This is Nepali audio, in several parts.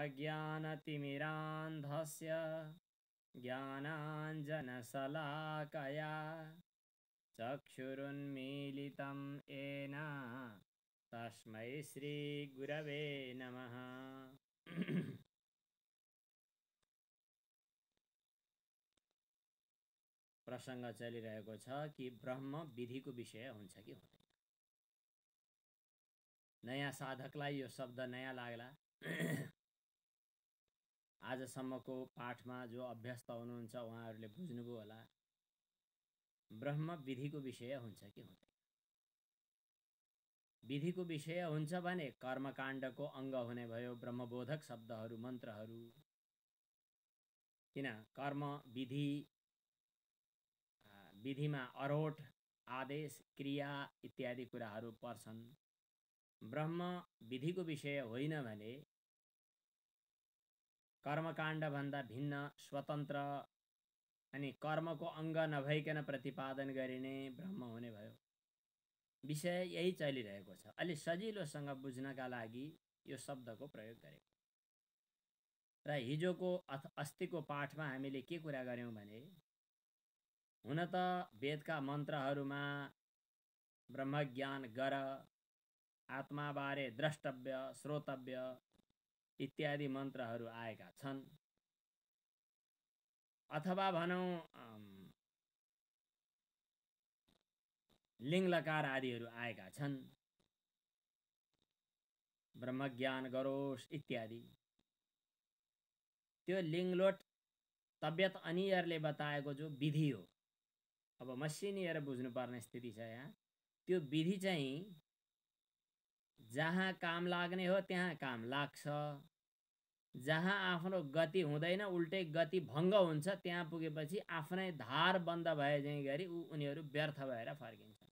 अज्ञानतिमिरान्धस्य ज्ञानाञ्जनशलाकया चक्षुरुन्मीलितं येन तस्मै श्रीगुरवे नमः। प्रसंग चलिरहेको छ कि ब्रह्म विधिको विषय हुन्छ कि हुँदैन। नयाँ साधकलाई यो शब्द नयाँ लाग्ला। आजसम्मको पाठमा जो अभ्यस्त हुनुहुन्छ उहाँहरूले बुझ्नुभयो होला, ब्रह्म विधिको विषय हुन्छ कि हुँदैन। विधिको विषय हुन्छ भने कर्मकाण्डको अङ्ग हुने भयो ब्रह्मबोधक शब्दहरू, मन्त्रहरू। किन कर्म विधि, विधिमा अरोट, आदेश, क्रिया इत्यादि कुराहरू पर्छन्। ब्रह्म विधिको विषय होइन भने कर्मकाण्ड भन्दा भिन्न स्वतन्त्र अनि कर्मको अङ्ग नभइकन प्रतिपादन गरिने ब्रह्म हुने भयो। विषय यही चलिरहेको छ। अलि सजिलोसँग बुझ्नका लागि यो शब्दको प्रयोग गरेको। र हिजोको अस्तिको पाठमा हामीले के कुरा गर्यौं भने, हुन त वेदका मन्त्रहरूमा ब्रह्मज्ञान गर, आत्माबारे द्रष्टव्य, श्रोतव्य इत्यादि मन्त्रहरू आएका छन्। अथवा भनौं लिङ्ग लकार आदिहरू आएका छन्, ब्रह्मज्ञान गरोस् इत्यादि। त्यो लिङ्गलोट तबियत अनियरले बताएको जो विधि हो, अब मसिनिएर बुझ्नुपर्ने स्थिति छ यहाँ। त्यो विधि चाहिँ जहाँ काम लाग्ने हो त्यहाँ काम लाग्छ, जहाँ आफ्नो गति हुँदैन उल्टै गति भङ्ग हुन्छ त्यहाँ पुगेपछि आफ्नै धार बन्द भए चाहिँ गरी उनीहरू व्यर्थ भएर फर्किन्छन्।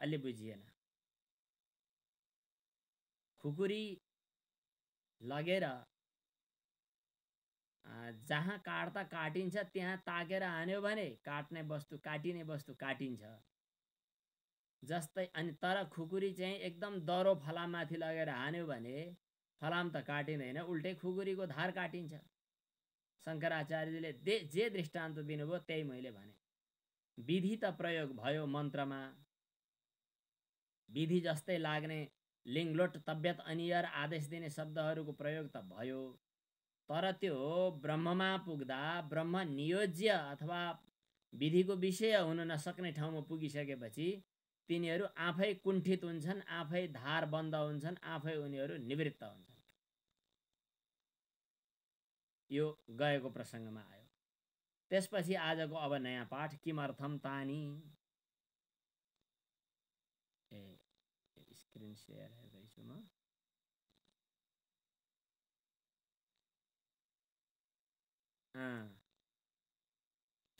अलि बुझिएन। खुकुरी लगेर जहाँ काट्दा काटिन्छ त्यहाँ ताकेर हान्यो भने काट्ने वस्तु, काटिने वस्तु काटिन्छ। जस्तै अनि तर खुकुरी चाहिँ एकदम दरो फलाममाथि लगेर हान्यो भने फलाम त काटिँदैन, उल्टै खुकुरीको धार काटिन्छ। शङ्कराचार्यले जे दृष्टान्त दिनुभयो त्यही मैले भने। विधि त प्रयोग भयो मन्त्रमा, विधि जस्तै लाग्ने लिङ्गलोट तबियत अनियर आदेश दिने शब्दहरूको प्रयोग त भयो, तर त्यो ब्रह्ममा पुग्दा ब्रह्म नियोज्य अथवा विधिको विषय हुन नसक्ने ठाउँमा पुगिसकेपछि तिनीहरू आफै कुण्ठित हुन्छन्, आफै धार बन्द हुन्छन्, आफै उनीहरू निवृत्त हुन्छन्। यो गएको प्रसङ्गमा आयो। त्यसपछि आजको अब नयाँ पाठ किमर्थम तानी। स्क्रिन सेयर हेर्दैछु म।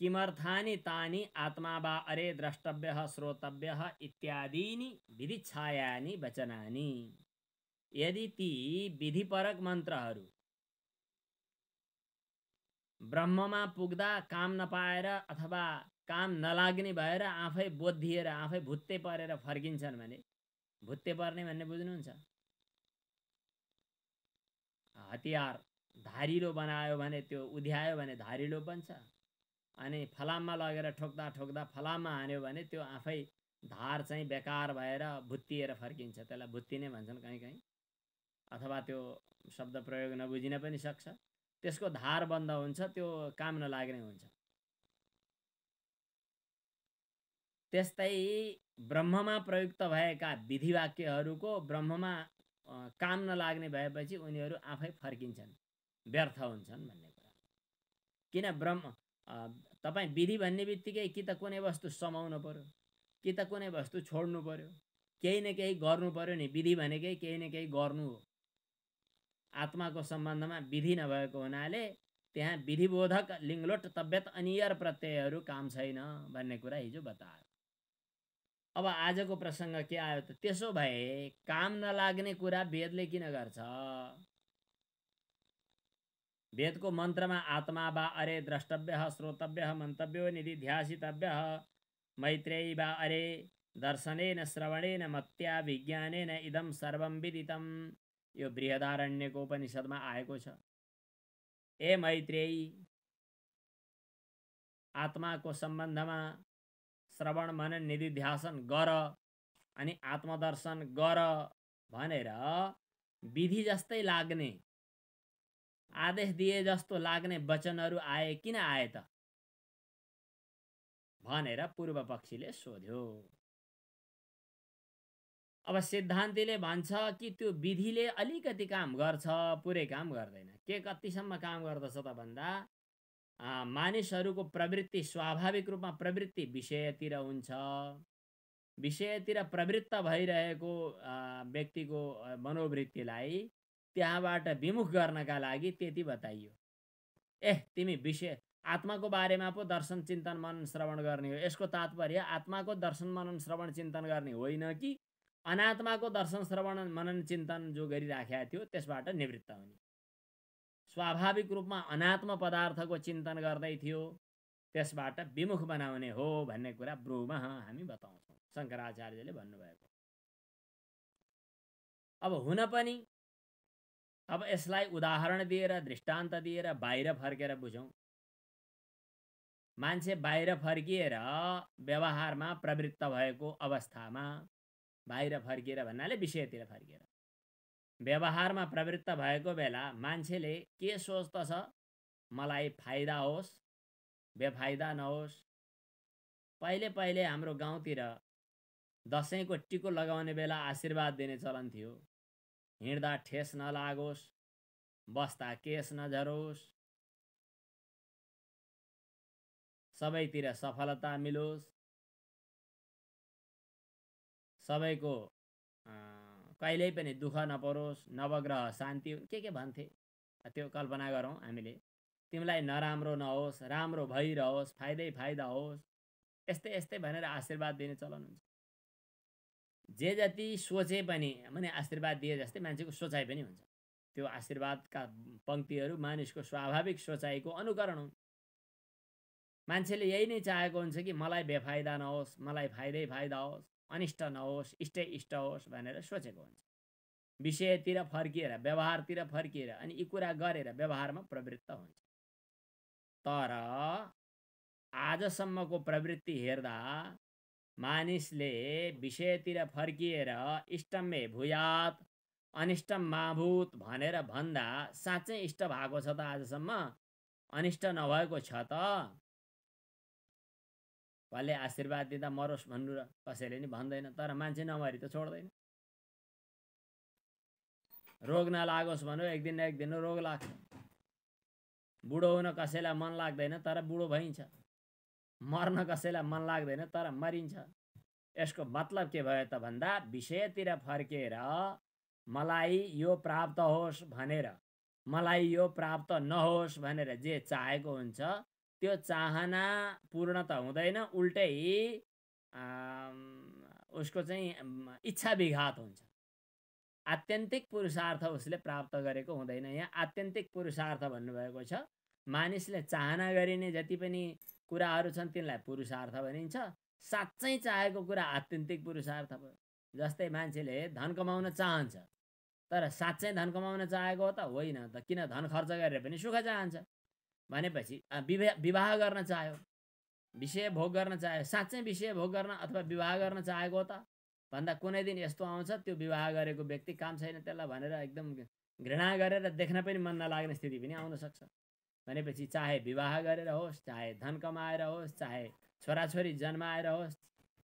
किमर्थानि तानि आत्मा वा अरे द्रष्टव्यः श्रोतव्यः इत्यादीनि विधिच्छायानि वचनानि। यदि ती विधिपरक मन्त्रहरू ब्रह्ममा पुग्दा काम नपाएर अथवा काम नलाग्ने भएर आफै बोधिएर आफै भुत्ते परेर फर्किन्छन् भने, भुत्ते पर्ने भन्ने बुझ्नुहुन्छ? हतियार धारिलो बनायो भने, त्यो उध्यायो भने धारिलो बन्छ, अनि फलाममा लगेर ठोक्दा ठोक्दा फलाममा हान्यो भने त्यो आफै धार चाहिँ बेकार भएर भुत्तिएर फर्किन्छ। त्यसलाई भुत्तिने भन्छन् कहीँ कहीँ, अथवा त्यो शब्द प्रयोग नबुझिन पनि सक्छ। त्यसको धार बन्द हुन्छ, त्यो काम नलाग्ने हुन्छ। त्यस्तै ब्रह्ममा प्रयुक्त भएका विधिवाक्यहरूको ब्रह्ममा काम नलाग्ने भएपछि उनीहरू आफै फर्किन्छन्, व्यर्थ हुन्छन् भन्ने कुरा। किन ब्रह्म तपाईँ विधि भन्ने बित्तिकै कि त कुनै वस्तु समाउनु पर्यो, कि त कुनै वस्तु छोड्नु पर्यो, केही न केही गर्नु पर्यो नि। विधि भनेकै केही न केही गर्नु हो। आत्माको सम्बन्धमा विधि नभएको हुनाले त्यहाँ विधिबोधक लिङ्गलोट तबियत अनियर प्रत्ययहरू काम छैन भन्ने कुरा हिजो बतायो। अब आजको प्रसङ्ग के आयो त, त्यसो भए काम नलाग्ने कुरा वेदले किन गर्छ? वेदको मन्त्रमा आत्मा वा अरे द्रष्टव्यः श्रोतव्यः मन्तव्यो निधिध्यासितव्यः मैत्रेयी वा अरे दर्शनेन श्रवणेन मत्या विज्ञानेन इदं सर्वं विदितम् यो बृहदारण्यको उपनिषदमा आएको छ। ए मैत्रेयी, आत्माको सम्बन्धमा श्रवण मनन निधिध्यासन गर अनि आत्मदर्शन गर भनेर विधि जस्तै लाग्ने, आदेश दिए जस्तो लाग्ने वचनहरू आए किन आए त भनेर पूर्व पक्षीले सोध्यो। अब सिद्धान्तीले भन्छ कि त्यो विधिले अलिकति काम गर्छ, पुरै काम गर्दैन। के कतिसम्म काम गर्दछ त भन्दा मानिसहरूको प्रवृत्ति स्वाभाविक रूपमा प्रवृत्ति विषयतिर हुन्छ। विषयतिर प्रवृत्त भइरहेको व्यक्तिको मनोवृत्तिलाई त्यहाँबाट विमुख गर्नका लागि त्यति बताइयो। तिमी विषय आत्माको बारेमा पो दर्शन चिन्तन मनन श्रवण गर्ने हो। यसको तात्पर्य आत्माको दर्शन मनन श्रवण चिन्तन गर्ने होइन कि अनात्माको दर्शन श्रवण मनन चिन्तन जो गरिराखेका थियो त्यसबाट निवृत्त हुने। स्वाभाविक रूपमा अनात्म पदार्थको चिन्तन गर्दै थियो, त्यसबाट विमुख बनाउने हो भन्ने कुरा ब्रुमा हामी बताउँछौँ, शङ्कराचार्यले भन्नुभएको। अब हुन पनि अब यसलाई उदाहरण दिएर दृष्टान्त दिएर बाहिर फर्केर बुझौँ। मान्छे बाहिर फर्किएर व्यवहारमा प्रवृत्त भएको अवस्थामा, बाहिर फर्किएर भन्नाले विषयतिर फर्किएर व्यवहारमा प्रवृत्त भएको बेला मान्छेले के सोच्दछ? मलाई फाइदा होस्, बेफाइदा नहोस्। पहिले पहिले हाम्रो गाउँतिर दसैँको टिको लगाउने बेला आशीर्वाद दिने चलन थियो। हिँड्दा ठेस नलागोस्, बस्दा केस नझरोस्, सबैतिर सफलता मिलोस्, सबैको कहिल्यै पनि दुःख नपरोस्, नवग्रह शान्ति, के भन्थे त्यो कल्पना गरौँ हामीले। तिमीलाई नराम्रो नहोस्, राम्रो भइरहोस्, फाइदै फाइदा होस्, यस्तै यस्तै भनेर आशीर्वाद दिने चलन हुन्छ। जे जति सोचे पनि माने आशीर्वाद दिए जस्तै मान्छेको सोचाइ पनि हुन्छ। त्यो आशीर्वादका पंक्तिहरू मानिसको स्वाभाविक सोचाइको अनुकरण हुन्। मान्छेले यही नै चाहेको हुन्छ कि मलाई बेफाइदा नहोस्, मलाई फाइदै फाइदा होस्, अनिष्ट नहोस्, इष्टै इष्ट होस् भनेर सोचेको हुन्छ। विषयतिर फर्किएर, व्यवहारतिर फर्किएर अनि यी कुरा गरेर व्यवहारमा प्रवृत्त हुन्छ। तर आजसम्मको प्रवृत्ति हेर्दा मानिसले विषयतिर फर्किएर इष्टम मे भूयात अनिष्टम माभूत भनेर भन्दा साँच्चै इष्ट भएको छ त आजसम्म? अनिष्ट नभएको छ त? कसले आशीर्वाद दिँदा मरोस् भन्नु र कसैले नि भन्दैन, तर मान्छे नमरी त छोड्दैन। रोग नलागोस् भन्नु, एक दिन न एक दिन रोग लाग्छ। बुढो हुन कसैलाई मन लाग्दैन, तर बुढो भइन्छ। मर्न कसैलाई मन लाग्दैन, तर मरिन्छ। यसको मतलब के भयो त भन्दा विषयतिर फर्केर मलाई यो प्राप्त होस् भनेर, मलाई यो प्राप्त नहोस् भनेर जे चाहेको हुन्छ त्यो चाहना पूर्ण त हुँदैन, उल्टै उसको चाहिँ इच्छा विघात हुन्छ। आत्यन्तिक पुरुषार्थ उसले प्राप्त गरेको हुँदैन। यहाँ आत्यन्तिक पुरुषार्थ भन्नुभएको छ। मानिसले चाहना गरिने जति पनि कुराहरू छन् तिनलाई पुरुषार्थ भनिन्छ। साँच्चै चाहेको कुरा आत्यन्तिक पुरुषार्थ भयो। जस्तै मान्छेले धन कमाउन चाहन्छ, तर साँच्चै धन कमाउन चाहेको हो त होइन त? किन धन खर्च गरेर पनि सुख चाहन्छ भनेपछि विवाह गर्न चाह्यो, विषय भोग गर्न चाह्यो। साँच्चै विषय भोग गर्न अथवा विवाह गर्न चाहेको हो त भन्दा कुनै दिन यस्तो आउँछ त्यो विवाह गरेको व्यक्ति काम छैन त्यसलाई भनेर एकदम घृणा गरेर देख्न पनि मन नलाग्ने स्थिति पनि आउन सक्छ। भनेपछि चाहे विवाह गरेर होस्, चाहे धन कमाएर होस्, चाहे छोराछोरी जन्माएर होस्,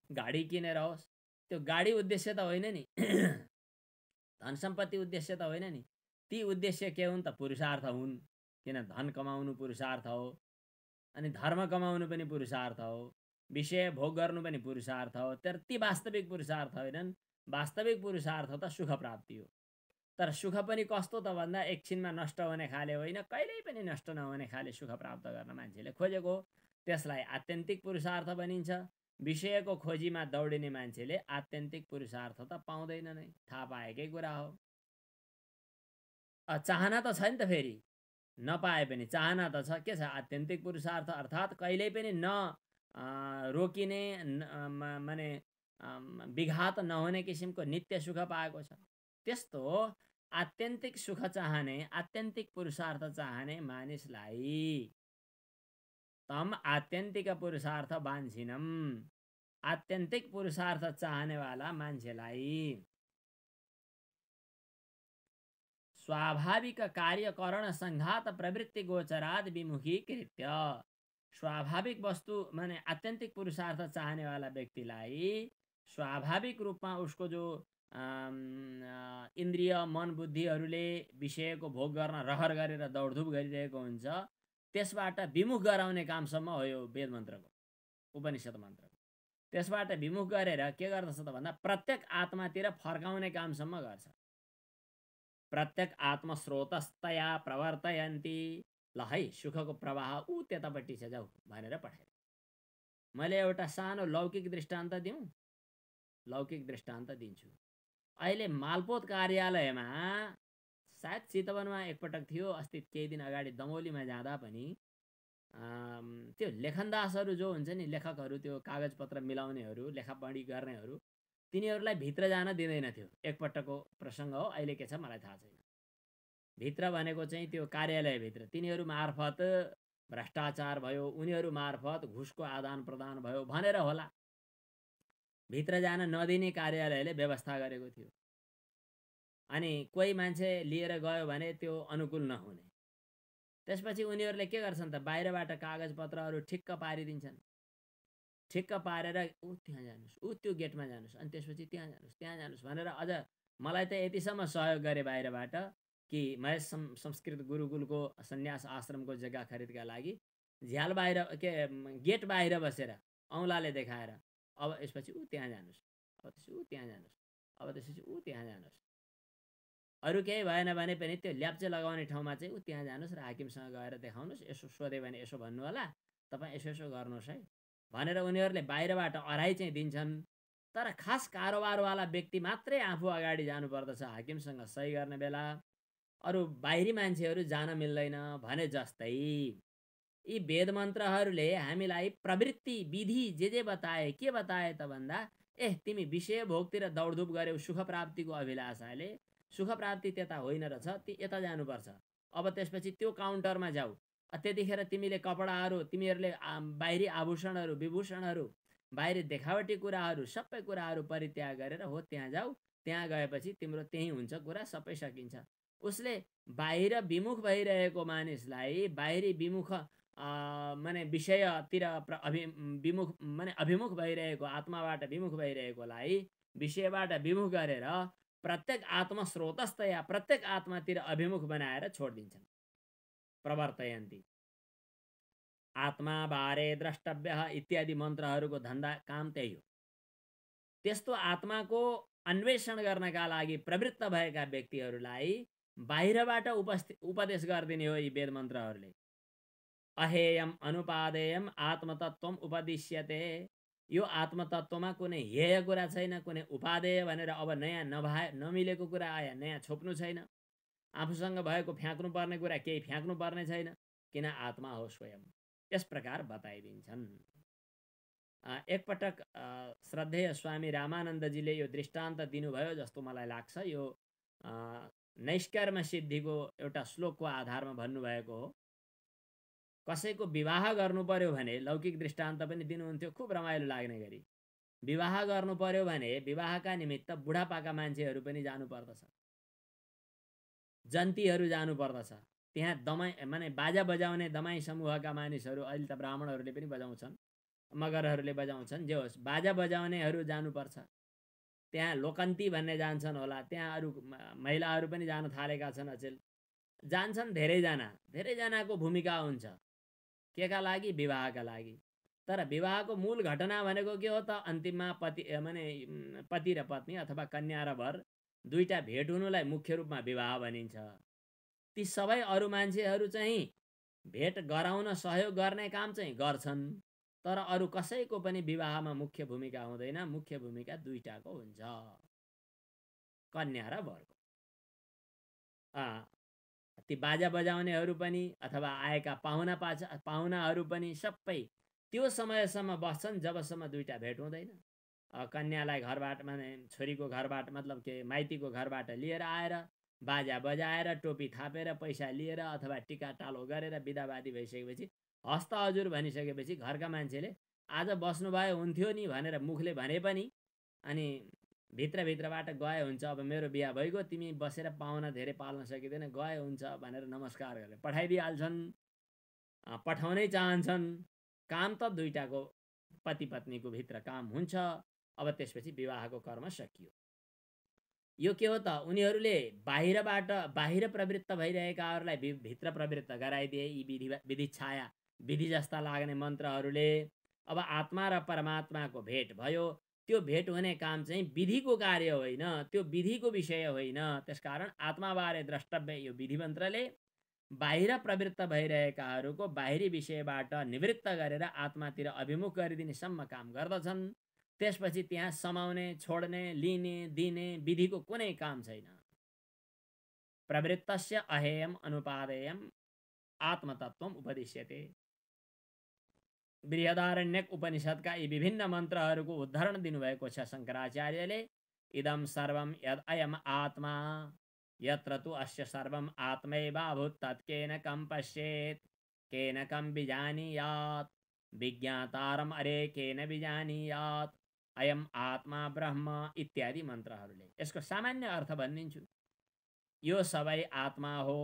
गाडी किनेर होस्, त्यो गाडी उद्देश्य त होइन नि धन सम्पत्ति उद्देश्य त होइन नि। ती उद्देश्य के हुन् त? पुरुषार्थ हुन्। किन धन कमाउनु पुरुषार्थ हो, अनि धर्म कमाउनु पनि पुरुषार्थ हो, विषय भोग गर्नु पनि पुरुषार्थ हो। तर ती वास्तविक पुरुषार्थ होइनन्। वास्तविक पुरुषार्थ त सुख प्राप्ति हो। तर सुख पनि कस्तो त भन्दा एकछिनमा नष्ट हुने खाले होइन, कहिल्यै पनि नष्ट नहुने खाले सुख प्राप्त गर्न मान्छेले खोजेको, त्यसलाई आत्यन्तिक पुरुषार्थ भनिन्छ। विषयको खोजीमा दौडिने मान्छेले आत्यन्तिक पुरुषार्थ त पाउँदैन नै, थाहा पाएकै कुरा हो। चाहना त छ नि त, फेरि नपाए पनि चाहना त छ। के छ? आत्यन्तिक पुरुषार्थ अर्थात् कहिल्यै पनि न रोकिने माने विघात नहुने किसिमको नित्य सुख पाएको छ। त्यस्तो आत्यन्तिक सुख चाहने, आत्यन्तिक पुरुषार्थ चाहने मानिसलाई तम आत्यन्तिक पुरुषार्थ बान्छिनम। आत्यन्तिक पुरुषार्थ चाहनेवाला मान्छेलाई स्वाभाविक कार्यकरण संघात प्रवृत्ति गोचराद विमुखीकृत्य, स्वाभाविक वस्तु माने आत्यन्तिक पुरुषार्थ चाहनेवाला व्यक्तिलाई स्वाभाविक रूपमा उसको जो इन्द्रिय मन बुद्धिहरूले विषयको भोग गर्न रहर गरेर दौडधुप गरिरहेको हुन्छ, त्यसबाट विमुख गराउने कामसम्म हो यो वेद मन्त्रको, उपनिषद मन्त्रको। त्यसबाट विमुख गरेर के गर्दछ त भन्दा प्रत्येक आत्मातिर फर्काउने कामसम्म गर्छ। प्रत्येक आत्मस्रोतस्तया प्रवर्तयन्ती, ल है सुखको प्रवाह ऊ त्यतापट्टि छ जाऊ भनेर पठाए। मैले एउटा सानो लौकिक दृष्टान्त दिउँ, लौकिक दृष्टान्त दिन्छु। अहिले मालपोत कार्यालयमा सायद चितवनमा एकपटक थियो, अस्ति केही दिन अगाडि दमौलीमा जाँदा पनि त्यो लेखनदासहरू जो हुन्छ नि, लेखकहरू, त्यो कागजपत्र मिलाउनेहरू, लेखापढी गर्नेहरू, तिनीहरूलाई भित्र जान दिँदैन थियो। एकपटकको प्रसङ्ग हो, अहिले के छ मलाई थाहा छैन। भित्र भनेको चाहिँ त्यो कार्यालयभित्र तिनीहरू मार्फत भ्रष्टाचार भयो, उनीहरू मार्फत घुसको आदान प्रदान भयो भनेर होला भित्र जान नदिने कार्यालयले व्यवस्था गरेको थियो। अनि कोही मान्छे लिएर गयो भने त्यो अनुकूल नहुने। त्यसपछि उनीहरूले के गर्छन् त, बाहिरबाट कागजपत्रहरू ठिक्क पारिदिन्छन्। ठिक्क पारेर ऊ त्यहाँ जानुहोस्, ऊ त्यो गेटमा जानुहोस्, अनि त्यसपछि त्यहाँ जानुहोस्, त्यहाँ जानुहोस् भनेर अझ मलाई त यतिसम्म सहयोग गरे बाहिरबाट कि महेश संस्कृत गुरुकुलको सन्यास आश्रमको जग्गा खरिदका लागि झ्याल बाहिर के गेट बाहिर बसेर औँलाले देखाएर अब यसपछि ऊ त्यहाँ जानुहोस्, अब त्यसपछि ऊ त्यहाँ जानुहोस्, अब त्यसपछि ऊ त्यहाँ जानुहोस्। अरू केही भएन भने पनि त्यो ल्याप्चे लगाउने ठाउँमा चाहिँ ऊ त्यहाँ जानुहोस् र हाकिमसँग गएर देखाउनुहोस्, यसो सोध्यो भने यसो भन्नु होला, तपाईँ यसो यसो गर्नुहोस् है भनेर उनीहरूले बाहिरबाट अराइ चाहिँ दिन्छन्। तर खास कारोबारवाला व्यक्ति मात्रै आफू अगाडि जानुपर्दछ हाकिमसँग सही गर्ने बेला, अरू बाहिरी मान्छेहरू जान मिल्दैन भने जस्तै यी वेद मन्त्रहरूले हामीलाई प्रवृत्ति विधि जे बताए, के बताए त भन्दा तिमी विषय भोगतिर दौडधुप गर्यौ सुख प्राप्तिको अभिलाषाले, सुख प्राप्ति त्यता होइन रहेछ, ती यता जानुपर्छ। अब त्यसपछि त्यो काउन्टरमा जाऊ, त्यतिखेर तिमीले कपडाहरू, तिमीहरूले बाहिरी आभूषणहरू, विभूषणहरू, बाहिरी देखावटी कुराहरू, सबै कुराहरू परित्याग गरेर हो त्यहाँ जाऊ। त्यहाँ गएपछि तिम्रो त्यही हुन्छ, कुरा सबै सकिन्छ। उसले बाहिर विमुख भइरहेको मानिसलाई, बाहिरी विमुख माने विषयतिर विमुख माने अभिमुख भइरहेको, आत्माबाट विमुख भइरहेकोलाई विषयबाट विमुख गरेर प्रत्येक आत्मस्रोतस्तया प्रत्येक आत्मातिर अभिमुख बनाएर छोडिदिन्छन्। प्रवर्तयन्ती, आत्मा बारे द्रष्टव्य इत्यादि मन्त्रहरूको धन्दा काम त्यही हो। त्यस्तो आत्माको अन्वेषण गर्नका लागि प्रवृत्त भएका व्यक्तिहरूलाई बाहिरबाट उपदेश गरिदिने हो यी वेद मन्त्रहरूले। अहेयम अनुपादेयम आत्मतत्वम उपदिश्यते, यो आत्मतत्वमा कुनै हेय कुरा छैन, कुनै उपादेय भनेर अब नयाँ नमिलेको कुरा आयो, नयाँ छोप्नु छैन। आफूसँग भएको फ्याँक्नु पर्ने कुरा केही फ्याँक्नु पर्ने छैन, किन आत्मा हो स्वयं। यस प्रकार बताइदिन्छन्। एकपटक श्रद्धेय स्वामी रामानन्दजीले यो दृष्टान्त दिनुभयो जस्तो मलाई लाग्छ। यो नैष्कर्म सिद्धिको एउटा श्लोकको आधारमा भन्नुभएको हो। कसैको विवाह गर्नु पर्यो भने लौकिक दृष्टान्त पनि दिनुहुन्थ्यो, खुब रमाइलो लाग्ने गरी। विवाह गर्नु पर्यो भने विवाहका निमित्त बुढापाका मान्छेहरू पनि जानुपर्दछ, जन्तीहरू जानुपर्दछ। त्यहाँ दमाई माने बाजा बजाउने दमाई समूहका मानिसहरू, अहिले त ब्राह्मणहरूले पनि बजाउँछन्, मगरहरूले बजाउँछन्, जे होस् बाजा बजाउनेहरू जानुपर्छ। त्यहाँ लोकन्ती भन्ने जान्छन् होला, त्यहाँ अरू महिलाहरू पनि जान थालेका छन्, अचेल जान्छन्। धेरैजनाको भूमिका हुन्छ केका लागि, विवाहका लागि। तर विवाहको मूल घटना भनेको के हो त, अन्तिममा पति र पत्नी अथवा कन्या र वर दुईटा भेट हुनुलाई मुख्य रूपमा विवाह भनिन्छ। ती सबै अरू मान्छेहरू चाहिँ भेट गराउन सहयोग गर्ने काम चाहिँ गर्छन्, तर अरू कसैको पनि विवाहमा मुख्य भूमिका हुँदैन। मुख्य भूमिका दुईटाको हुन्छ, कन्या र वरको। ती बाजा बजाउनेहरू पनि अथवा आएका पाहुनाहरू पनि सबै त्यो समयसम्म बस्छन् जबसम्म दुईटा भेट हुँदैन। कन्यालाई घरबाट माने छोरीको घरबाट मतलब के माइतीको घरबाट लिएर आएर बाजा बजाएर टोपी थापेर पैसा लिएर अथवा टिका टालो गरेर बिदाबादी भइसकेपछि हस्त हजुर भनिसकेपछि घरका मान्छेले आज बस्नुभयो हुन्थ्यो नि भनेर मुखले भने पनि अनि भित्रभित्रबाट गए हुन्छ, अब मेरो बिहा भइगयो, तिमी बसेर पाहुना धेरै पाल्न सकिँदैन, गए हुन्छ भनेर नमस्कार गरेर पठाइदिइहाल्छन्। पठाउनै चाहन्छन्। काम त दुईटाको पति पत्नीको भित्र काम हुन्छ। अब त्यसपछि विवाहको कर्म सकियो। यो के हो त, उनीहरूले बाहिर प्रवृत्त भइरहेकाहरूलाई भित्र प्रवृत्त गराइदिए यी विधि छाया विधि जस्ता लाग्ने मन्त्रहरूले। अब आत्मा र परमात्माको भेट भयो। त्यो भेट हुने काम चाहिँ विधिको कार्य होइन, त्यो विधिको विषय होइन। त्यसकारण आत्माबारे द्रष्टव्य यो विधि मन्त्रले बाहिर प्रवृत्त भइरहेकाहरूको बाहिरी विषयबाट निवृत्त गरेर आत्मातिर अभिमुख गरिदिनेसम्म काम गर्दछन्। त्यसपछि त्यहाँ समाउने, छोड्ने, लिने, दिने विधिको कुनै काम छैन। प्रवृत्तस्य अहेयम अनुपादेयम आत्मतत्वम उपदिश्यते। बृहदारण्यक उपनिषदका यी विभिन्न मन्त्रहरूको उदाहरण दिनुभएको छ शङ्कराचार्यले। इदं सर्वं यद् अयम् आत्मा यत्र तु अस्य सर्वम् आत्मैवाभूत् तत्केन कं पश्येत् केन कं विजानीयात् विज्ञातारम् अरे केन विजानीयात् अयम आत्मा ब्रह्म इत्यादि मन्त्रहरूले। यसको सामान्य अर्थ भनिदिन्छु। यो सबै आत्मा हो।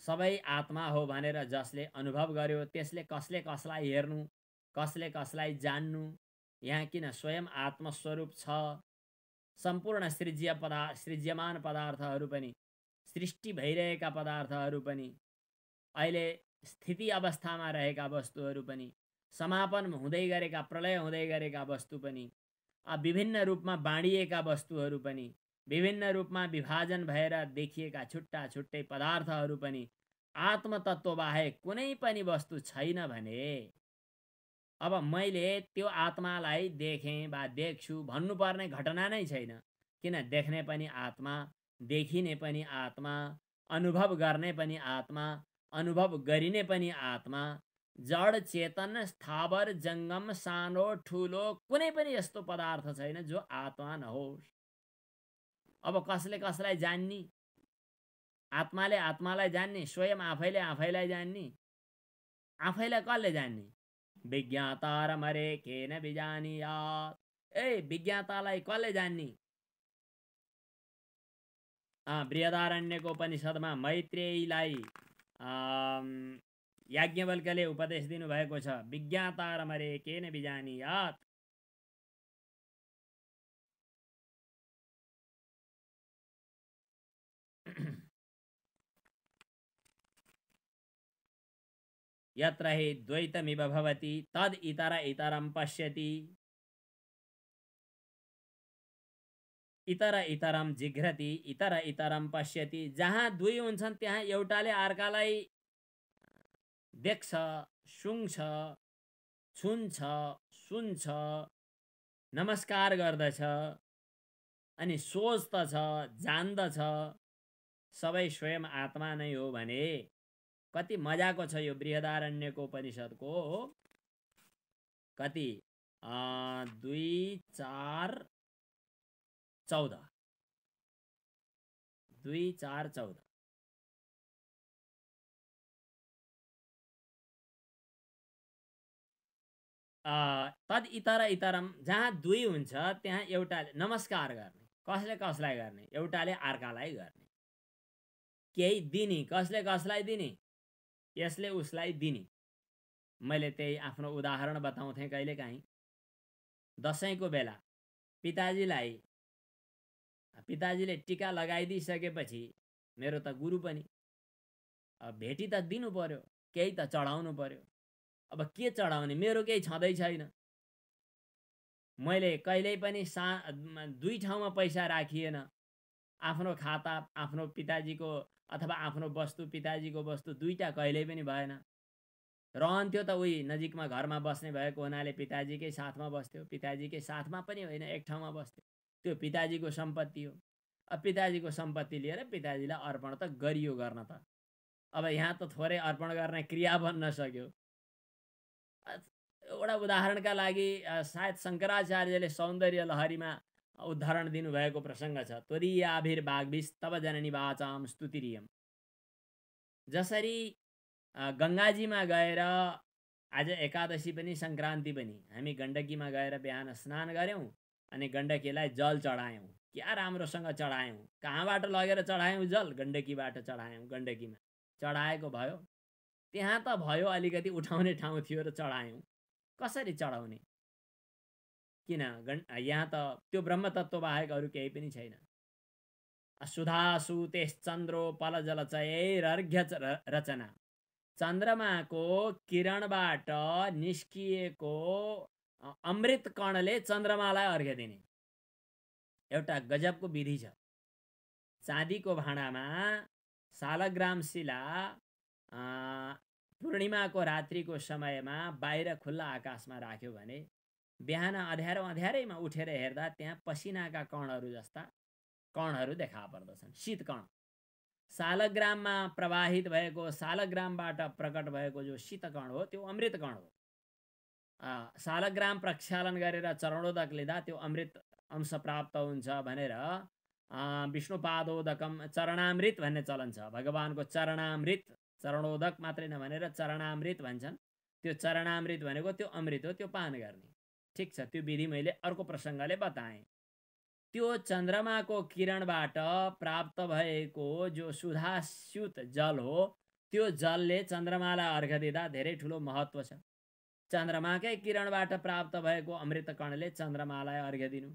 सबै आत्मा हो भनेर जसले अनुभव गर्यो त्यसले कसले कसलाई हेर्नु, कसले कसलाई जान्नु। यहाँ किन स्वयं आत्मस्वरूप छ। सम्पूर्ण सृज्यमान पदार्थहरू पनि, सृष्टि भइरहेका पदार्थहरू पनि, अहिले स्थिति अवस्थामा रहेका वस्तुहरू पनि, समापन हुँदै गरेका, प्रलय हुँदै गरेका वस्तु पनि, विभिन्न रूपमा बाँडिएका वस्तुहरू पनि, विभिन्न रूपमा विभाजन भएर देखिएका छुट्टा छुट्टै पदार्थहरू पनि आत्मतत्व बाहेक कुनै पनि वस्तु छैन भने अब मैले त्यो आत्मालाई देखेँ वा देख्छु भन्नुपर्ने घटना नै छैन। किन, देख्ने पनि आत्मा, देखिने पनि आत्मा, अनुभव गर्ने पनि आत्मा, अनुभव गरिने पनि आत्मा। जड चेतन स्थावर जङ्गम सानो ठुलो कुनै पनि यस्तो पदार्थ छैन जो आत्मा नहोस्। अब कसले कसलाई जान्ने? आत्माले आत्मालाई जान्ने, स्वयं आफैले आफैलाई जान्ने। आफैलाई कसले जान्ने? विज्ञातारमरे केन विजानीयात्। विज्ञातालाई कसले जान्ने? बृहदारण्यको उपनिषदमा मैत्रेयीलाई याज्ञवल्क्यले उपदेश दिनुभएको छ, विज्ञातारमरे केन विजानीयात्। यत्र हि द्वैतमिव भवति तद इतर इतरं पश्यति, इतर इतरम जिघ्रति इतर इतरम पश्यति। जहाँ दुई हुन्छन् त्यहाँ एउटाले अर्कालाई देख्छ, सुन्छ, छुन्छ, सुन्छ, नमस्कार गर्दछ अनि सोच्दछ, जान्दछ। सबै स्वयं आत्मा नै हो भने कति मजाको छ यो बृहदारण्यको उपनिषदको। कति 2 4 14 2 4 14 तद इतर इतरम। जहाँ दुई हुन्छ त्यहाँ एउटाले नमस्कार गर्ने, कसले कसलाई गर्ने? एउटाले अर्कालाई गर्ने। केही दिने, कसले कसलाई दिने? यसले उसलाई दिने। मैले त्यही आफ्नो उदाहरण बताउँथेँ कहिलेकाहीँ। दसैँको बेला पिताजीले टिका लगाइदिइसकेपछि मेरो त गुरु पनि, भेटी त दिनु पर्यो, केही त चढाउनु पर्यो। अब के चढाउने? मेरो केही छँदै छैन। मैले कहिल्यै पनि दुई ठाउँमा पैसा राखिएन। आफ्नो खाता, आफ्नो पिताजीको अथवा आफ्नो वस्तु, पिताजीको वस्तु दुईटा कहिल्यै पनि भएन। रहन्थ्यो त उही नजिकमा घरमा बस्ने भएको हुनाले पिताजीकै साथमा बस्थ्यो। पिताजीकै साथमा पनि होइन, एक ठाउँमा बस्थ्यो। त्यो पिताजीको सम्पत्ति हो। अब पिताजीको सम्पत्ति लिएर पिताजीलाई अर्पण त गरियो गर्न त। अब यहाँ त थोरै अर्पण गर्ने क्रिया बन्न सक्यो। एउटा उदाहरणका लागि सायद शङ्कराचार्यले सौन्दर्य लहरीमा उदाहरण दिनुभएको प्रसङ्ग छ। त्वदीयाभिर्वाग्भिस्तव जननी वाचाम स्तुतिरियम। जसरी गङ्गाजीमा गएर आज एकादशी पनि सङ्क्रान्ति पनि हामी गण्डकीमा गएर बिहान स्नान गऱ्यौँ अनि गण्डकीलाई जल चढायौँ। क्या राम्रोसँग चढायौँ। कहाँबाट लगेर चढायौँ जल? गण्डकीबाट चढायौँ। गण्डकीमा चढाएको भयो। त्यहाँ त भयो अलिकति उठाउने ठाउँ थियो र चढायौँ। कसरी चढाउने? किन? यहाँ त त्यो ब्रह्मतत्त्व बाहेक अरू केही पनि छैन। सुधासुतेश्चन्द्रोपलजलचयैरर्घ्य रचना। चन्द्रमाको किरणबाट निस्किएको अमृत कणले चन्द्रमालाई अर्घ्य दिने एउटा गजबको विधि छ। चाँदीको भाँडामा सालग्राम शिला पूर्णिमाको रात्रिको समयमा बाहिर खुल्ला आकाशमा राख्यो भने बिहान अँध्यारैमा उठेर हेर्दा त्यहाँ पसिनाका कणहरू जस्ता कणहरू देखा पर्दछन्। शीतकण सालग्राममा प्रवाहित भएको, सालग्रामबाट प्रकट भएको जो शीतकण हो त्यो अमृत कण हो। सालग्राम प्रक्षालन गरेर चरणोदक लिँदा त्यो अमृत अंश प्राप्त हुन्छ भनेर विष्णुपादोदकम चरणामृत भन्ने चलन छ। भगवानको चरणामृत, चरणोदक मात्रै नभनेर चरणामृत भन्छन्। त्यो चरणामृत भनेको त्यो अमृत हो, त्यो पान गर्ने। ठिक छ, त्यो विधि मैले अर्को प्रसङ्गले बताएँ। त्यो चन्द्रमाको किरणबाट प्राप्त भएको जो सुधास्युत जल हो त्यो जलले चन्द्रमालाई अर्घ्य दिँदा धेरै ठुलो महत्त्व छ। चन्द्रमाकै किरणबाट प्राप्त भएको अमृत कणले चन्द्रमालाई अर्घ्य दिनु।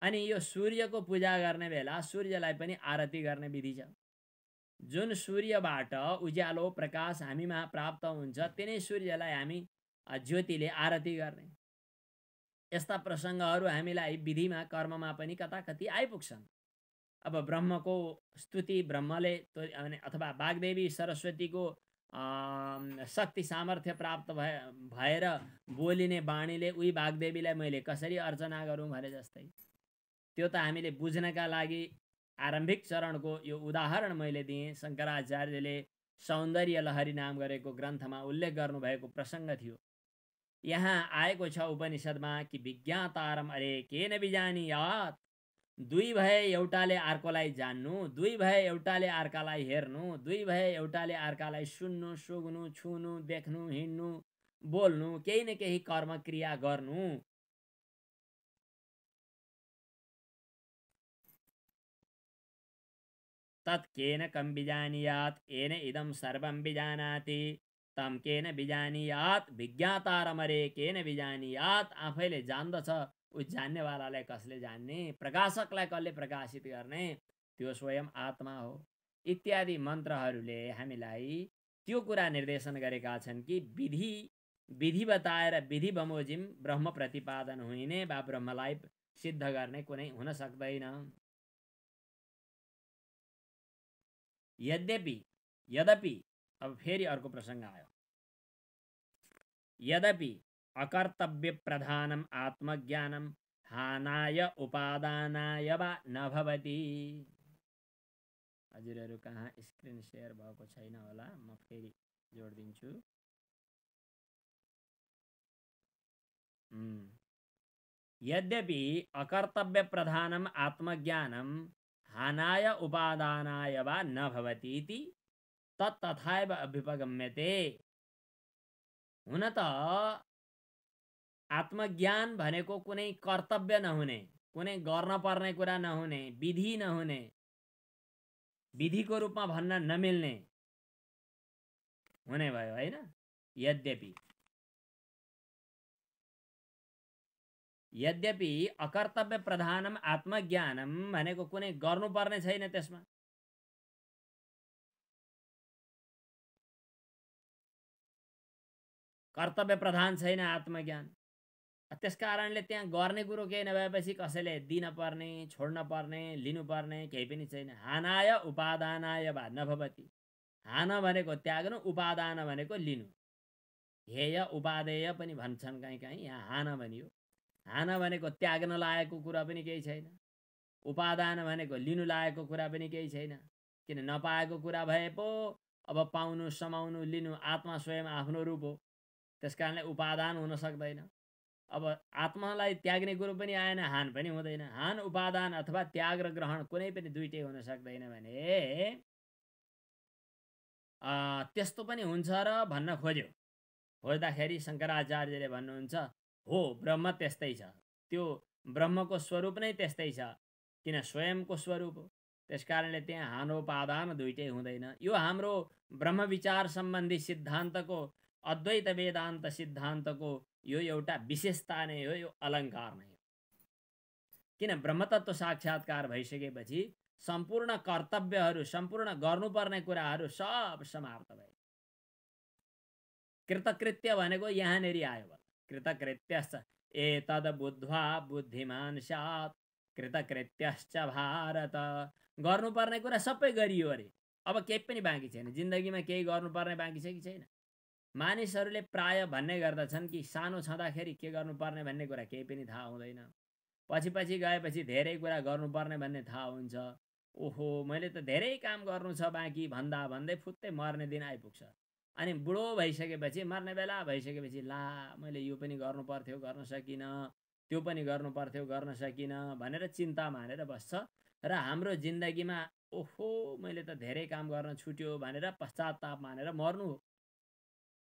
अनि यो सूर्यको पूजा गर्ने बेला सूर्यलाई पनि आरती गर्ने विधि छ। जुन सूर्यबाट उज्यालो प्रकाश हामीमा प्राप्त हुन्छ तिनै सूर्यलाई हामी ज्योतिले आरती गर्ने। यस्ता प्रसङ्गहरू हामीलाई विधिमा कर्ममा पनि कता कति आइपुग्छन्। अब ब्रह्मको स्तुति ब्रह्मले अथवा वाग्देवी सरस्वतीको शक्ति सामर्थ्य प्राप्त भएर बोलिने बाणीले उही वाग्देवीलाई मैले कसरी अर्चना गरौँ भने जस्तै त्यो त हामीले बुझ्नका लागि आरम्भिक चरणको यो उदाहरण मैले दिएँ। शङ्कराचार्यले सौन्दर्य लहरी नाम गरेको ग्रन्थमा उल्लेख गर्नुभएको प्रसङ्ग थियो। यहाँ आएको छ उपनिषदमा कि विज्ञातारम अरे केन बिजानियात। दुई भए एउटाले अर्कोलाई जान्नु, दुई भए एउटाले अर्कालाई हेर्नु, दुई भए एउटाले अर्कालाई सुन्नु, सुँघ्नु, छुनु, देख्नु, हिँड्नु, बोल्नु, केही न केही कर्म क्रिया गर्नु। तत् केन कम बिजानियात येन इदं सर्वं बिजानाति तम केन बिजानियात विज्ञातारमरे केन बिजानियात। आफैले जान्दछ उ जान्नेवालालाई कसले जान्ने, प्रकाशकलाई कसले प्रकाशित गर्ने, त्यो स्वयं आत्मा हो। इत्यादि मन्त्रहरूले हामीलाई त्यो कुरा निर्देशन गरेका छन् कि विधि बताएर विधि बमोजिम ब्रह्म प्रतिपादन हुने वा ब्रह्मलाई सिद्ध गर्ने कुनै हुन सक्दैन। यद्यपि अब फेरि अर्को प्रसङ्ग आयो। यद्यपि अकर्तव्य प्रधानम आत्मज्ञानम हानाय उपादानाय वा न भवति। हजुरहरू कहाँ स्क्रिन शेयर भएको छैन होला, म फेरि जोडिदिन्छु। यद्यपि अकर्तव्य प्रधानम आत्मज्ञानम हानाय उपादानाय वा न भवति इति तथैव अभ्युपगम्यते। हुन त आत्मज्ञान भनेको कुनै कर्तव्य नहुने, कुनै गर्न पर्ने कुरा नहुने, विधि नहुने, विधिको रूपमा भन्न नमिल्ने हुने भयो हैन। यद्यपि अकर्तव्य प्रधानम आत्मज्ञानम भनेको कुनै गर्नुपर्ने छैन, त्यसमा कर्तव्य प्रधान छैन आत्मज्ञान। त्यसकारणले त्यहाँ गर्ने कुरो केही नभएपछि कसैले दिन पर्ने, छोड्न पर्ने, लिनुपर्ने केही पनि छैन। हानाय उपादानाय वा न भवति। हान भनेको त्याग्नु, उपादान भनेको लिनु। हेय उपादेय पनि भन्छन् कहीँ, यहाँ हान भनियो। हान भनेको त्याग्न लायकको कुरा पनि केही छैन, उपादान भनेको लिनु लायकको कुरा पनि केही छैन। किन नपाएको कुरा भए पो अब पाउनु, समाउनु, लिनु आत्मा स्वयं आफ्नो रूप हो, त्यसकारणले उपादान हुन सक्दैन। अब आत्मालाई त्याग्ने कुरो पनि आएन, हान पनि हुँदैन। हान उपादान अथवा त्याग र ग्रहण कुनै पनि दुइटै हुन सक्दैन भने त्यस्तो पनि हुन्छ र भन्न खोज्यो। खोज्दाखेरि शङ्कराचार्यले भन्नुहुन्छ, हो ब्रह्म त्यस्तै छ, त्यो ब्रह्मको स्वरूप नै त्यस्तै छ, किन स्वयंको स्वरूप हो। त्यसकारणले त्यहाँ हानोपादान दुइटै हुँदैन। यो हाम्रो ब्रह्म विचार सम्बन्धी सिद्धान्तको, अद्वैत वेदान्त सिद्धान्तको यो एउटा विशेषता नै हो, यो अलङ्कार नै हो। किन ब्रह्मतत्व साक्षात्कार भइसकेपछि सम्पूर्ण कर्तव्यहरू, सम्पूर्ण गर्नुपर्ने कुराहरू सब समाप्त भए। कृतकृत्य भनेको यहाँनेरि आयो। कृतकृत्यश्च एतद् बुद्ध्वा बुद्धिमान स्यात् कृतकृत्यश्च भारत। गर्नुपर्ने कुरा सबै गरियो अरे, अब केही पनि बाँकी छैन। जिन्दगीमा केही गर्नुपर्ने बाँकी छ कि छैन? मानिसहरूले प्राय भन्ने गर्दछन् कि सानो छँदाखेरि के गर्नुपर्ने भन्ने कुरा केही पनि थाहा हुँदैन, पछि पछि गएपछि धेरै कुरा गर्नुपर्ने भन्ने थाहा हुन्छ। ओहो मैले त धेरै काम गर्नु छ बाँकी भन्दा भन्दै फुत्तै मर्ने दिन आइपुग्छ। अनि बुढो भइसकेपछि, मर्ने बेला भइसकेपछि, ला मैले यो पनि गर्नु पर्थ्यो गर्न सकिनँ, त्यो पनि गर्नु पर्थ्यो गर्न सकिनँ भनेर चिन्ता मानेर बस्छ। र हाम्रो जिन्दगीमा ओहो मैले त धेरै काम गर्न छुट्यो भनेर पश्चाताप मानेर मर्नु हो।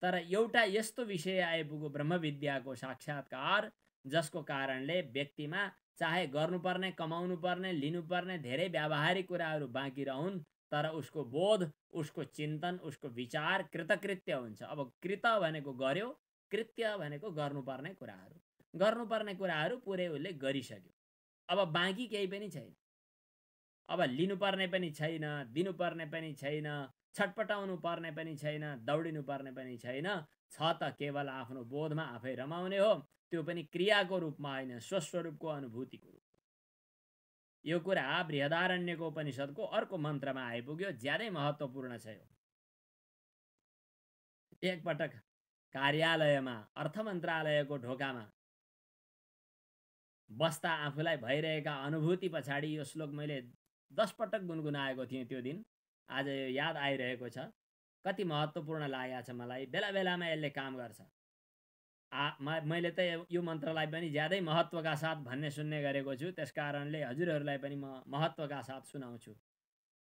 तर एउटा यस्तो विषय आइपुग्यो ब्रह्मविद्याको साक्षात्कार, जसको कारणले व्यक्तिमा चाहे गर्नुपर्ने, कमाउनु पर्ने, लिनुपर्ने धेरै व्यावहारिक कुराहरू बाँकी रहन्, तर उसको बोध, उसको चिन्तन, उसको विचार कृतकृत्य हुन्छ। अब कृत भनेको गर्यो, कृत्य भनेको गर्नुपर्ने कुराहरू। गर्नुपर्ने कुराहरू पुरै उसले गरिसक्यो। अब बाँकी केही पनि छैन। अब लिनुपर्ने पनि छैन, दिनुपर्ने पनि छैन, छटपटाउनु पर्ने पनि छैन, दौडिनु पर्ने पनि छैन। छ त केवल आफ्नो बोधमा आफै रमाउने हो, त्यो पनि क्रियाको रूपमा होइन, स्वस्वरूपको अनुभूतिको रूपमा। यो कुरा बृहदारण्यको उपनिषदको अर्को मन्त्रमा आइपुग्यो, ज्यादै महत्त्वपूर्ण छ यो। एकपटक कार्यालयमा, अर्थ मन्त्रालयको ढोकामा बस्दा आफूलाई भइरहेका अनुभूति पछाडि यो श्लोक मैले 10 पटक गुनगुनाएको थिएँ त्यो दिन। आज यो याद आइरहेको छ। कति महत्त्वपूर्ण लागेको छ मलाई। बेला बेलामा यसले काम गर्छ। मैले त यो मन्त्रलाई पनि ज्यादै महत्त्वका साथ भन्ने सुन्ने गरेको छु, त्यसकारणले हजुरहरूलाई पनि म महत्त्वका साथ सुनाउँछु।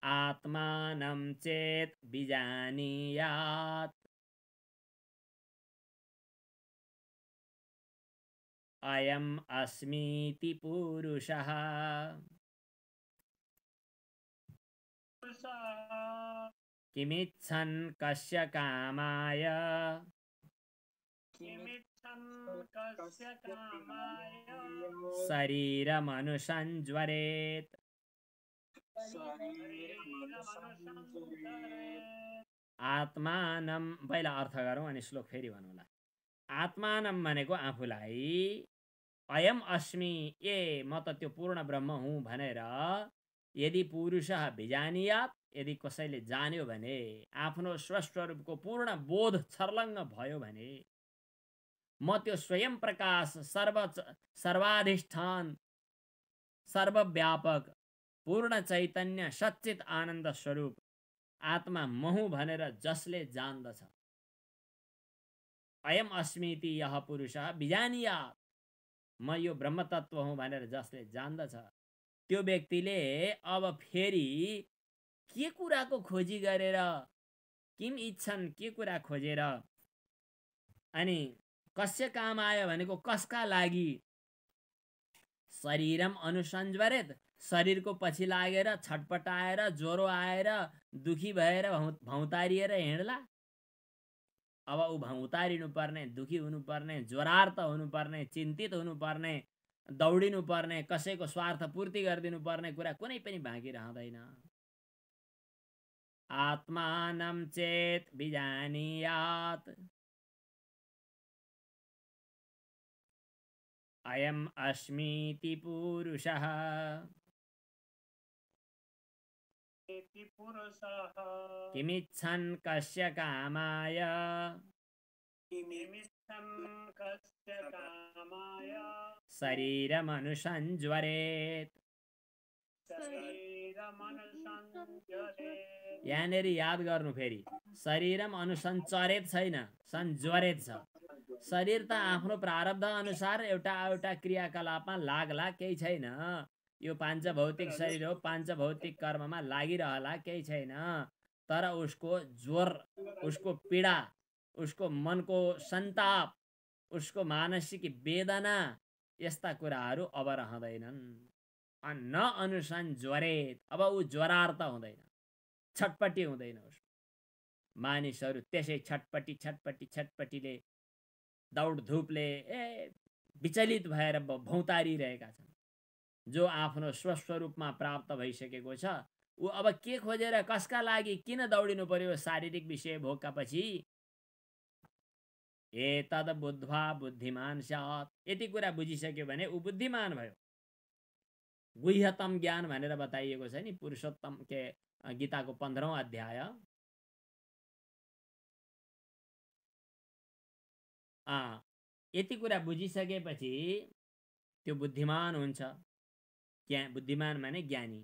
आत्मानं चेत् विजानीयात् अयम् अस्मीति पुरुषः किमिच्छन् कस्य कामाय शरीरमनुसञ्ज्वरेत्। आत्मानं पहिला अर्थ गरौँ अनि श्लोक फेरि भनौँला। आत्मानं भनेको आफूलाई, अयम अस्मि ए म त त्यो पूर्ण ब्रह्म हुँ भनेर यदि पुरुषः विजानीयात्, यदि कसैले जान्यो भने, आफ्नो स्वस्वरूपको पूर्ण बोध छर्लङ्ग भयो भने, म त्यो स्वयं प्रकाश, सर्वाधिष्ठान, सर्वव्यापक, पूर्ण चैतन्य, सच्चित आनन्द स्वरूप आत्मा महु भनेर जसले जान्दछ, अयम अस्मिति यह पुरुषः विजानीयात्, म यो ब्रह्म तत्व हुँ भनेर जसले जान्दछ, त्यो व्यक्तिले अब फेरि के कुराको खोजी गरेर, किम इच्छन् के कुरा खोजेर, अनि कस्य काम आयो भनेको कसका लागि, शरीरम अनुसञ्ज्वरेत्, शरीरको पछि लागेर छटपटाएर ज्वरो आएर दुखी भएर भौतारिएर हिँड्ला। अब ऊ भौतारिनु पर्ने, दुखी हुनुपर्ने, ज्वरार्त हुनुपर्ने, चिन्तित हुनुपर्ने, दौडिनु पर्ने, कसैको स्वार्थ पूर्ति गरिदिनु पर्ने कुरा कुनै पनि बाँकी रहँदैन। आत्मानं चेत् विजानीयात् अयम् अस्मीति पुरुषः किमिच्छन् कस्य कामाय शरीरमनुसञ्ज्वरेत्। यहाँनेरि याद गर्नु फेरि, शरीरम अनुसञ्चरेत् छैन, सञ्ज्वरेत् छ। शरीर त आफ्नो प्रारब्ध अनुसार एउटा क्रियाकलापमा लाग्ला, केही छैन। यो पाञ्चभौतिक शरीर हो, पाञ्चभौतिक कर्ममा लागिरहला, केही छैन। तर उसको ज्वर, उसको पीडा, उसको मनको सन्ताप, उसको मानसिक वेदना, यस्ता कुराहरू अब रहँदैनन्। न अनुसन ज्वरेत, अब ऊ ज्वरार्थ हुँदैन, छटपटी हुँदैन उसको। मानिसहरू त्यसै छटपटीले दौडधुपले विचलित भएर भौतारिरहेका छन्। जो आफ्नो स्वस्वरूपमा प्राप्त भइसकेको छ, ऊ अब के खोजेर कसका लागि किन दौडिनु पर्यो शारीरिक विषय भोगका पछि? एतद बुद्ध्वा बुद्धिमान स्यात्, यति कुरा बुझिसक्यो भने ऊ बुद्धिमान भयो। गुह्यतम ज्ञान भनेर बताइएको छ नि पुरुषोत्तम के गीताको 15औं अध्याय। यति कुरा बुझिसकेपछि त्यो बुद्धिमान हुन्छ। बुद्धिमान माने ज्ञानी,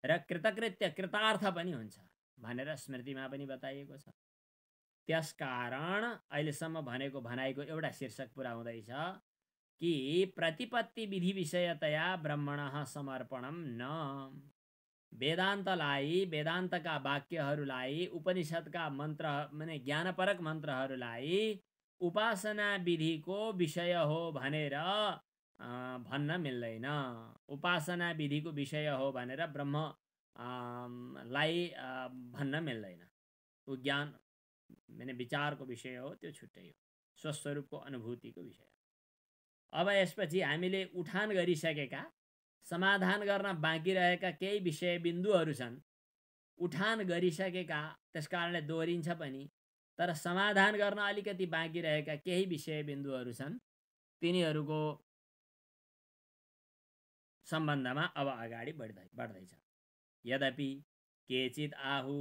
र कृतकृत्य कृतार्थ पनि हुन्छ भनेर स्मृतिमा पनि बताइएको छ। त्यसकारण अहिलेसम्म भनेको भनाइको एउटा शीर्षक पुरा हुँदैछ कि प्रतिपत्ति विधि विषयतया ब्रह्मणः समर्पणम न। वेदान्तलाई, वेदान्तका वाक्यहरूलाई, उपनिषदका मन्त्र माने ज्ञानपरक मन्त्रहरूलाई उपासना विधिको विषय हो भनेर भन्न मिल्दैन। उपासना विधिको विषय हो भनेर ब्रह्म लाई भन्न मिल्दैन। ऊ ज्ञान माने विचारको विषय हो, त्यो छुट्टै हो, स्वस्वरूपको अनुभूतिको विषय। अब यसपछि हामीले उठान गरिसकेका, समाधान गर्न बाँकी रहेका केही विषय बिन्दुहरू छन्। उठान गरिसकेका, त्यसकारणले दोहोरिन्छ पनि, तर समाधान गर्न अलिकति बाँकी रहेका केही विषय बिन्दुहरू छन्। तिनीहरूको सम्बन्धमा अब अगाडि बढ्दैछ। यद्यपि केचित् आहु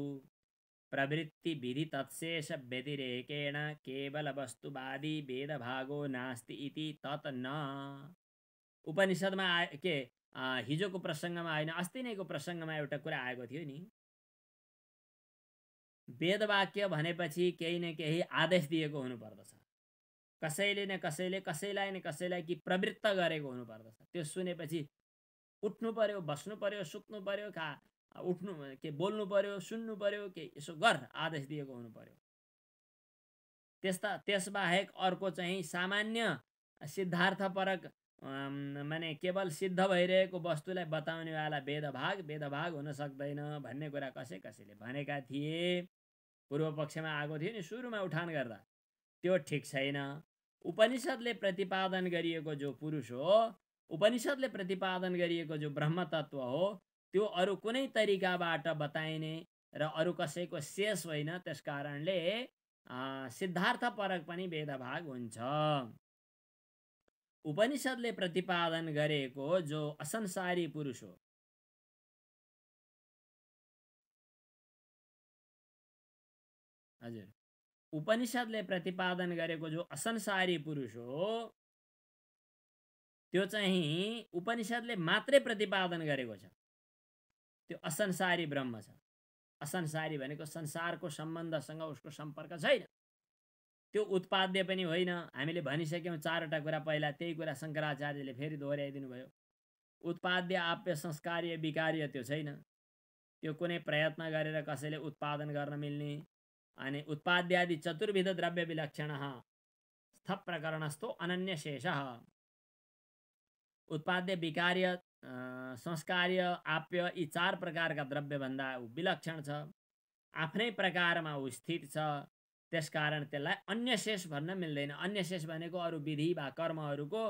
प्रवृत्ति विधि तत्शेष व्यतिरेकेण केवल वस्तुवादी वेदभागो नास्ति इति तत् न। उपनिषदमा हिजोको प्रसङ्गमा होइन, अस्ति नैको प्रसङ्गमा एउटा कुरा आएको थियो नि। वेदवाक्य भनेपछि केही न केही आदेश दिएको हुनुपर्दछ। कसैले न कसैले, कसैलाई न कसैलाई कि प्रवृत्त गरेको हुनुपर्दछ। त्यो सुनेपछि उठ्नु पर्यो, बस्नु पर्यो, सुत्नु पर्यो, उठ्नु के बोल्नु पर्यो, सुन्नु पर्यो, के यसो गर आदेश दिएको हुनु पर्यो। त्यसबाहेक अर्को चाहिँ सामान्य सिद्धार्थपरक माने केवल सिद्ध भइरहेको वस्तुलाई बताउनेवाला वेदभाग हुन सक्दैन भन्ने कुरा कसैले भनेका थिए। पूर्व पक्षमा आएको थियो नि सुरुमा उठान गर्दा। त्यो ठिक छैन। उपनिषदले प्रतिपादन गरिएको जो पुरुष हो, उपनिषदले प्रतिपादन गरिएको जो ब्रह्म तत्व हो, त्यो अरू कुनै तरिकाबाट बताइने र अरू कसैको शेष होइन। त्यसकारणले सिद्धार्थपरक पनि वेदभाग हुन्छ। उपनिषदले प्रतिपादन गरेको जो असंसारी पुरुष हो, हजुर, उपनिषदले प्रतिपादन गरेको जो असंसारी पुरुष हो, त्यो चाहिँ उपनिषदले मात्रै प्रतिपादन गरेको छ। त्यो असंसारी ब्रह्म छ। असंसारी भनेको संसारको सम्बन्धसँग उसको सम्पर्क छैन। त्यो उत्पाद्य पनि होइन। हामीले भनिसक्यौँ चारवटा कुरा पहिला, त्यही कुरा शङ्कराचार्यले फेरि दोहोऱ्याइदिनु भयो। उत्पाद्य, आप्य, संस्कार्य, विकार्य त्यो छैन। त्यो कुनै प्रयत्न गरेर कसैले उत्पादन गर्न मिल्ने। अनि उत्पाद्यादि चतुर्विध द्रव्य विलक्षणः स्थ प्रकरणस्थो अनन्य शेषः। उत्पाद्य, विकार्य, संस्कार्य, आप्य, यी चार प्रकारका द्रव्यभन्दा विलक्षण छ। आफ्नै प्रकारमा ऊ स्थित छ। त्यसकारण त्यसलाई अन्य शेष भन्न मिल्दैन। अन्य शेष भनेको अरू विधि वा कर्महरूको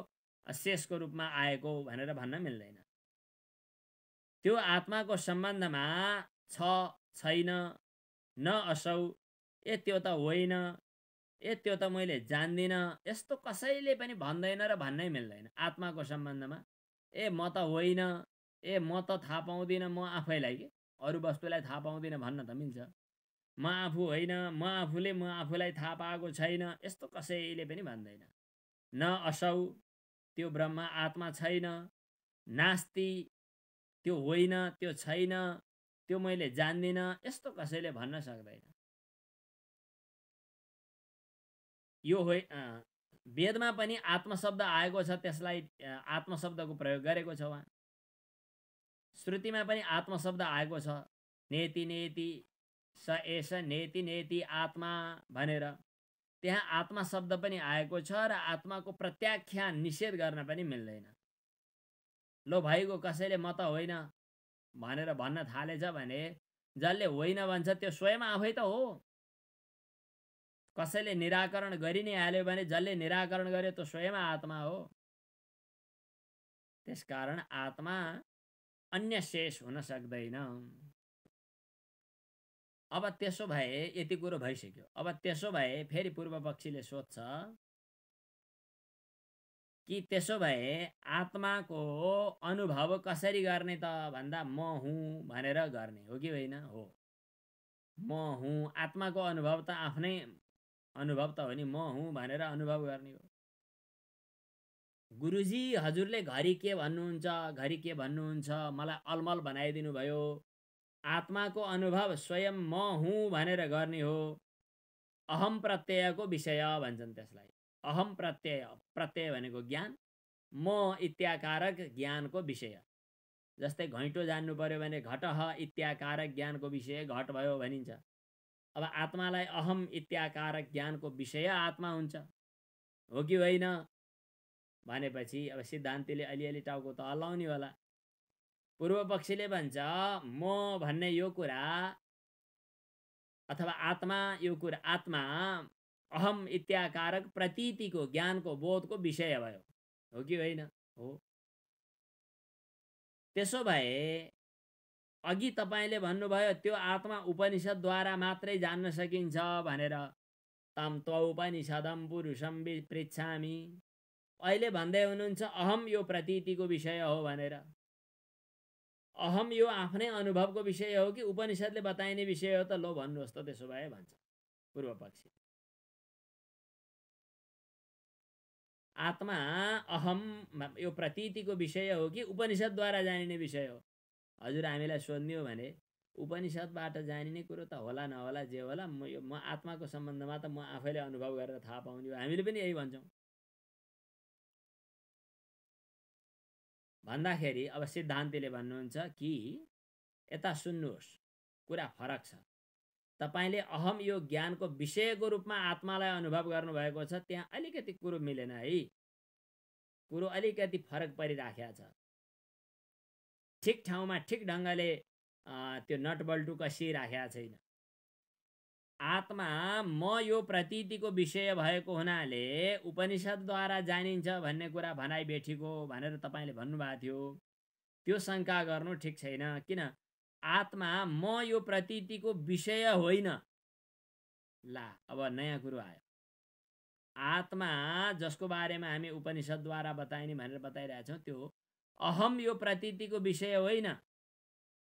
शेषको रूपमा आएको भनेर भन्न मिल्दैन। त्यो आत्माको सम्बन्धमा छ, छैन, न असौ, त्यो त होइन, त्यो त मैले जान्दिनँ, यस्तो कसैले पनि भन्दैन र भन्नै मिल्दैन। आत्माको सम्बन्धमा म त होइन, म त थाहा पाउँदिनँ, म आफैलाई कि अरू वस्तुलाई थाहा पाउँदिनँ भन्न त मिल्छ। म आफू होइन, म आफूले म आफूलाई थाहा पाएको छैन, यस्तो कसैले पनि भन्दैन। न असौ, त्यो ब्रह्म आत्मा छैन। नास्ति, त्यो होइन, त्यो छैन, त्यो मैले जान्दिनँ, यस्तो कसैले भन्न सक्दैन। यो वेदमा पनि आत्मशब्द आएको छ, त्यसलाई आत्मशब्दको प्रयोग गरेको छ उहाँ। श्रुतिमा पनि आत्मशब्द आएको छ, नेति नेति स एष नेति नेति आत्मा भनेर। त्यहाँ आत्मा शब्द पनि आएको छ र आत्माको प्रत्याख्यान निषेध गर्न पनि मिल्दैन। लो भाइको कसैले म त होइन भनेर भन्न थालेछ भने जसले होइन भन्छ त्यो स्वयं आफै त हो। कसैले निराकरण गरि नै हाल्यो भने जसले निराकरण गर्यो त्यो स्वयं आत्मा हो। त्यसकारण आत्मा अन्य शेष हुन सक्दैन। अब त्यसो भए यति कुरो भइसक्यो। अब त्यसो भए फेरि पूर्व पक्षीले सोध्छ कि त्यसो भए आत्माको अनुभव कसरी गर्ने त भन्दा म हुँ भनेर गर्ने हो कि होइन? हो, म हुँ। आत्माको अनुभव त आफ्नै अनुभव त हो नि, म हुँ भनेर अनुभव गर्ने हो। गुरुजी हजुरले घरि के भन्नुहुन्छ, घरि के भन्नुहुन्छ, मलाई अलमल बनाइदिनु भयो। आत्माको अनुभव स्वयं म हुँ भनेर गर्ने हो। अहम प्रत्ययको विषय भन्छन् त्यसलाई। अहम प्रत्यय, प्रत्यय भनेको ज्ञान, म इत्याकारक ज्ञानको विषय। जस्तै घैँटो जान्नु पर्यो भने घटः इत्याकारक ज्ञानको विषय घट भयो भनिन्छ। अब आत्मालाई अहम इत्याकारक ज्ञानको विषय आत्मा हुन्छ, हो कि होइन भनेपछि अब सिद्धान्तिले अलिअलि टाउको त हल्लाउने होला। पूर्व पक्षीले भन्छ म भन्ने यो कुरा अथवा आत्मा यो कुरा, आत्मा अहम इत्याकारक प्रतीतिको, ज्ञानको, बोधको विषय भयो, हो कि होइन? हो। त्यसो भए अघि तपाईँले भन्नुभयो त्यो आत्मा उपनिषद्द्वारा मात्रै जान्न सकिन्छ भनेर, तम त्वौपनिषदम पुरुषम पृच्छामि। अहिले भन्दै हुनुहुन्छ अहम यो प्रतीतिको विषय हो भनेर। अहम यो आफ्नै अनुभवको विषय हो कि उपनिषदले बताइने विषय हो त? लो भन्नुहोस् त त्यसो भए भन्छ पूर्व पक्षी। आत्मा अहम यो प्रतीतिको विषय हो कि उपनिषद्द्वारा जानिने विषय हो? हजुर हामीलाई सोध्ने हो भने उपनिषदबाट जानिने कुरो त होला नहोला जे होला, म आत्माको सम्बन्धमा त म आफैले अनुभव गरेर थाहा पाउने हो। हामीले पनि यही भन्छौँ। भन्दाखेरि अब सिद्धान्तिले भन्नुहुन्छ कि यता सुन्नुहोस्, कुरा फरक छ। तपाईँले अहम यो ज्ञानको विषयको रूपमा आत्मालाई अनुभव गर्नुभएको छ, त्यहाँ अलिकति कुरो मिलेन है। कुरो अलिकति फरक परिराखेको छ। ठिक ठाउँमा ठिक ढङ्गले त्यो नटबल्टु कसिराखेको छैन। आत्मा म यो प्रतीतिको विषय भएको हुनाले उपनिषद्द्वारा जानिन्छ भन्ने कुरा भनाइ बेठीको भनेर तपाईँले भन्नुभएको थियो। त्यो शङ्का गर्नु ठिक छैन। किन? आत्मा म यो प्रतीतिको विषय होइन। ला अब नयाँ कुरो आयो। आत्मा जसको बारेमा हामी उपनिषद्द्वारा बताइने भनेर बताइरहेछौँ त्यो अहम यो प्रतीतिको विषय होइन।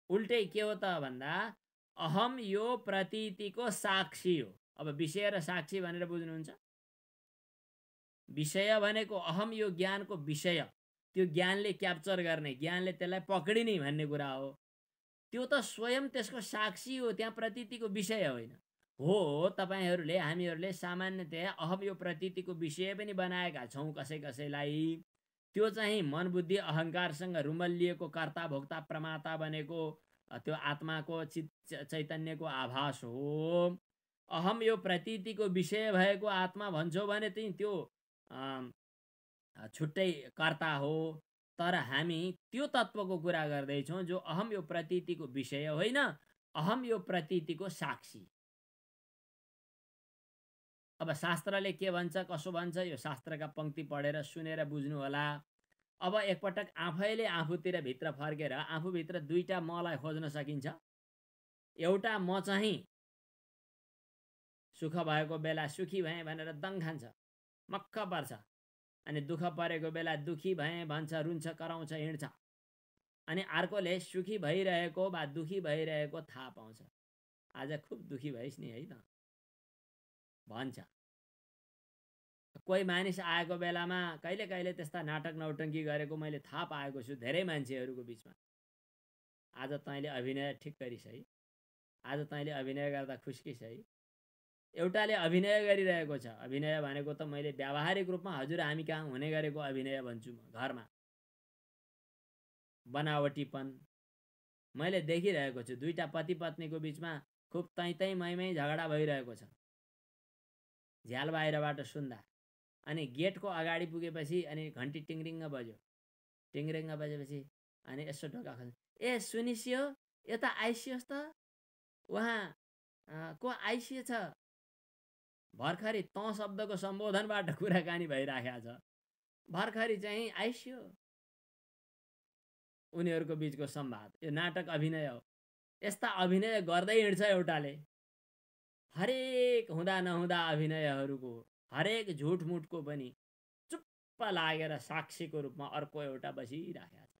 उल्टै के हो त भन्दा अहम यो प्रतीतिको साक्षी हो। अब विषय र साक्षी भनेर बुझ्नुहुन्छ? विषय भनेको अहम यो ज्ञानको विषय, त्यो ज्ञानले क्याप्चर गर्ने, ज्ञानले त्यसलाई पक्रिने भन्ने कुरा हो। त्यो त स्वयं त्यसको साक्षी हो, त्यहाँ प्रतीतिको विषय होइन। हो, तपाईँहरूले हामीहरूले सामान्यतया अहम यो प्रतीतिको विषय पनि बनाएका छौँ कसै कसैलाई। त्यो चाहिँ मन बुद्धि अहङ्कारसँग रुमल्लिएको कर्ता भोक्ता प्रमाता बनेको त्यो आत्माको चैतन्यको आभास हो। अहम यो प्रतीतिको विषय भएको आत्मा भन्छौ भने चाहिँ त्यो छुट्टै कर्ता हो। तर हामी त्यो तत्त्वको कुरा गर्दैछौँ जो अहम यो प्रतीतिको विषय होइन, अहम यो प्रतीतिको साक्षी। अब शास्त्रले के भन्छ कसो भन्छ यो शास्त्रका पङ्क्ति पढेर सुनेर बुझ्नु होला। अब एकपटक आफैले आफूतिर भित्र फर्केर आफूभित्र दुईटा मलाई खोज्न सकिन्छ। एउटा म चाहिँ सुख भएको बेला सुखी भएँ भनेर दङ खान्छ, मक्ख पर्छ। अनि दुःख परेको बेला दुखी भएँ भन्छ, रुन्छ, कराउँछ, हिँड्छ। अनि अर्कोले सुखी भइरहेको वा दुखी भइरहेको थाहा पाउँछ। आज खुब दुखी भइस् नि है त भन्छ। कोही मानिस आएको बेलामा कहिले कहिले त्यस्ता नाटक नौटङ्की गरेको मैले थाहा पाएको छु धेरै मान्छेहरूको बिचमा। आज तैँले अभिनय ठिक गरिस् है, आज तैँले अभिनय गर्दा खुस्किस् है, एउटाले अभिनय गरिरहेको छ। अभिनय भनेको त मैले व्यावहारिक रूपमा हजुर हामी कहाँ हुने गरेको अभिनय भन्छु म। घरमा बनावटीपन मैले देखिरहेको छु। दुईटा पति पत्नीको बिचमा खुब तै मै झगडा भइरहेको छ, झ्याल बाहिरबाट सुन्दा। अनि गेटको अगाडि पुगेपछि अनि घन्टी टिङ्रिङ्ग बज्यो। टिङ्रिङ्ग बजेपछि अनि यसो ढोका खोल्यो, ए सुनिसियो यता आइसियोस् त, उहाँ को आइसिएछ। भर्खरै तँ शब्दको सम्बोधनबाट कुराकानी भइराखेको छ। भर्खरै चाहिँ आइसियो। उनीहरूको बिचको संवाद यो नाटक अभिनय हो। यस्ता अभिनय गर्दै हिँड्छ एउटाले। हरेक हुँदा नहुँदा अभिनयहरूको, हरेक झुटमुटको पनि चुप्प लागेर साक्षीको रूपमा अर्को एउटा बसिराखेको छ।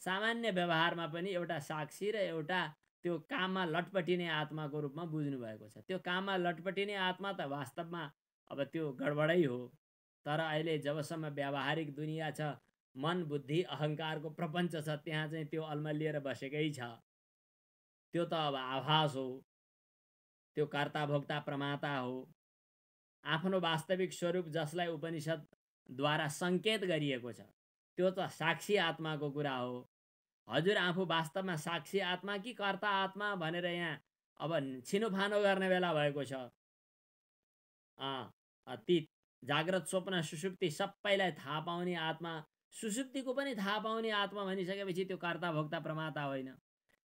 सामान्य व्यवहारमा पनि एउटा साक्षी र एउटा त्यो काममा लटपटिने आत्माको रूपमा बुझ्नु भएको छ। त्यो काममा लटपटिने आत्मा त वास्तवमा अब त्यो गडबडै हो। तर अहिले जबसम्म व्यावहारिक दुनियाँ छ, मन बुद्धि अहङ्कारको प्रपञ्च छ, त्यहाँ चाहिँ त्यो अल्मलिएर बसेकै छ। त्यो त अब आभास हो, त्यो कर्ता भोक्ता प्रमाता हो। आफ्नो वास्तविक स्वरूप जसलाई उपनिषद्द्वारा सङ्केत गरिएको छ, त्यो त साक्षी आत्माको कुरा हो। हजुर आफू वास्तवमा साक्षी आत्मा कि कर्ता आत्मा भनेर यहाँ अब छिनोफानो गर्ने बेला भएको छ। ती जाग्रत स्वप्न सुषुप्ति सबैलाई थाहा पाउने आत्मा, सुषुप्तिको पनि थाहा पाउने आत्मा भनिसकेपछि त्यो कर्ता भोक्ता प्रमाता होइन।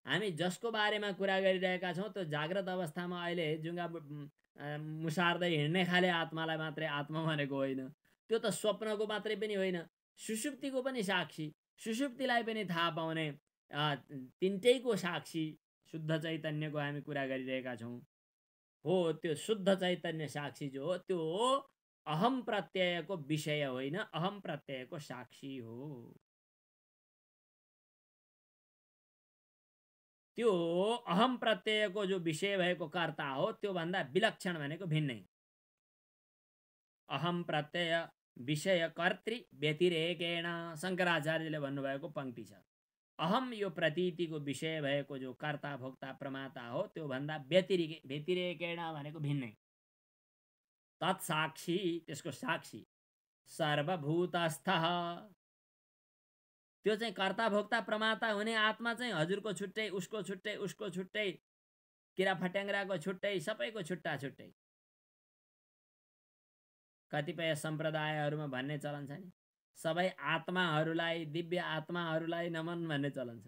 हामी जसको बारेमा कुरा गरिरहेका छौँ त्यो जाग्रत अवस्थामा अहिले जुङ्गा मुसार्दै हिँड्ने खाले आत्मालाई मात्रै आत्मा भनेको होइन। त्यो त स्वप्नको मात्रै पनि होइन, सुषुप्तिको पनि साक्षी, सुषुप्तिलाई पनि थाहा पाउने तिनटैको साक्षी शुद्ध चैतन्यको हामी कुरा गरिरहेका छौँ। हो त्यो शुद्ध चैतन्य साक्षी जो हो त्यो अहम प्रत्ययको विषय होइन, अहम प्रत्ययको साक्षी हो। त्यो अहम प्रत्ययको जो विषय भएको कर्ता हो त्यो भन्दा विलक्षण भनेको भिन्नै। अहम प्रत्यय विषय कर्तृ व्यतिरेकेण शङ्कराचार्यले भन्नुभएको पङ्क्ति छ। अहम यो प्रतीतिको विषय भएको जो कर्ता भोक्ता प्रमाता हो त्यो भन्दा व्यतिरेकेण भनेको भिन्नै। तत्साक्षी त्यसको साक्षी सर्वभूतस्थ, त्यो चाहिँ कर्ता भोक्ता प्रमाता हुने आत्मा चाहिँ हजुरको छुट्टै, उसको छुट्टै, उसको छुट्टै, किरा फट्याङ्ग्राको छुट्टै, सबैको छुट्टा छुट्टै। कतिपय सम्प्रदायहरूमा भन्ने चलन छ नि, सबै आत्माहरूलाई, दिव्य आत्माहरूलाई नमन भन्ने चलन छ।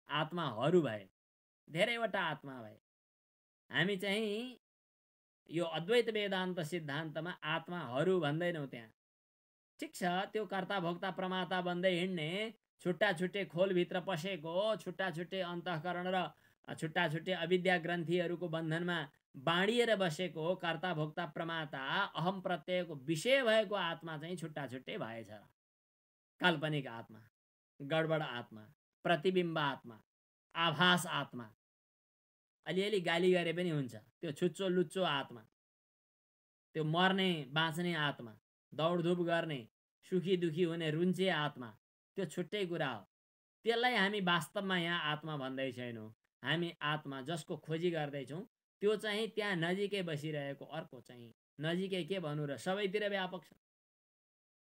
आत्माहरू भए, धेरैवटा आत्मा भए। हामी चाहिँ यो अद्वैत वेदान्त सिद्धान्तमा आत्माहरू भन्दैनौँ। त्यहाँ ठिक छ, त्यो कर्ता भोक्ता प्रमाता बन्दै हिँड्ने, छुट्टा छुट्टै खोलभित्र पसेको, छुट्टा छुट्टै अन्तःकरण र छुट्टा छुट्टै अविद्या ग्रन्थीहरूको बन्धनमा बाँडिएर बसेको कर्ता भोक्ता प्रमाता अहम प्रत्ययको विषय भएको आत्मा चाहिँ छुट्टा छुट्टै भएछ। काल्पनिक आत्मा, गडबड आत्मा, प्रतिबिम्ब आत्मा, आभास आत्मा, अलिअलि गाली गरे पनि हुन्छ, त्यो छुच्चो लुच्चो आत्मा, त्यो मर्ने बाँच्ने आत्मा, दौडधुप गर्ने, सुखी दुखी हुने रुन्चे आत्मा, त्यो छुट्टै कुरा हो। त्यसलाई हामी वास्तवमा यहाँ आत्मा भन्दै छैनौँ। हामी आत्मा जसको खोजी गर्दैछौँ त्यो चाहिँ त्यहाँ नजिकै बसिरहेको अर्को चाहिँ नजिकै के भनौँ र सबैतिर व्यापक छ।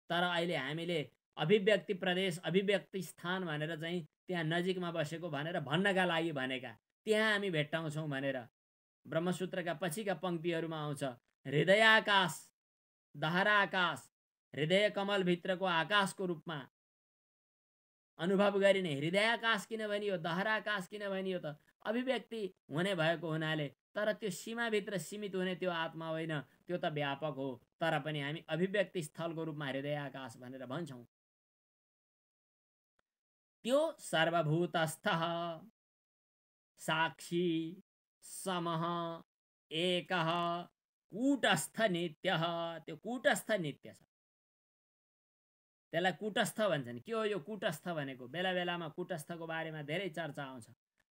तर अहिले हामीले अभिव्यक्ति प्रदेश, अभिव्यक्ति स्थान भनेर चाहिँ त्यहाँ नजिकमा बसेको भनेर भन्नका लागि भनेका, त्यहाँ हामी भेट्टाउँछौँ भनेर ब्रह्मसूत्रका पछिका पङ्क्तिहरूमा आउँछ, हृदयाकाश, दहरा आकाश, हृदय कमलभित्रको आकाशको रूपमा अनुभव गरिने। हृदयाकाश किन भनियो, दहराकाश किन भनियो त अभिव्यक्ति हुने भएको हुनाले। तर त्यो सीमाभित्र सीमित हुने त्यो आत्मा होइन, त्यो त व्यापक हो। तर पनि हामी अभिव्यक्ति स्थलको रूपमा हृदयाकाश भनेर भन्छौँ। त्यो सर्वभूतस्थ साक्षी समः एकः कूटस्थ नित्य, त्यो कूटस्थ नित्य छ। त्यसलाई कूटस्थ भन्छन्। के हो यो कूटस्थ भनेको? बेला बेलामा कूटस्थको बारेमा धेरै चर्चा आउँछ।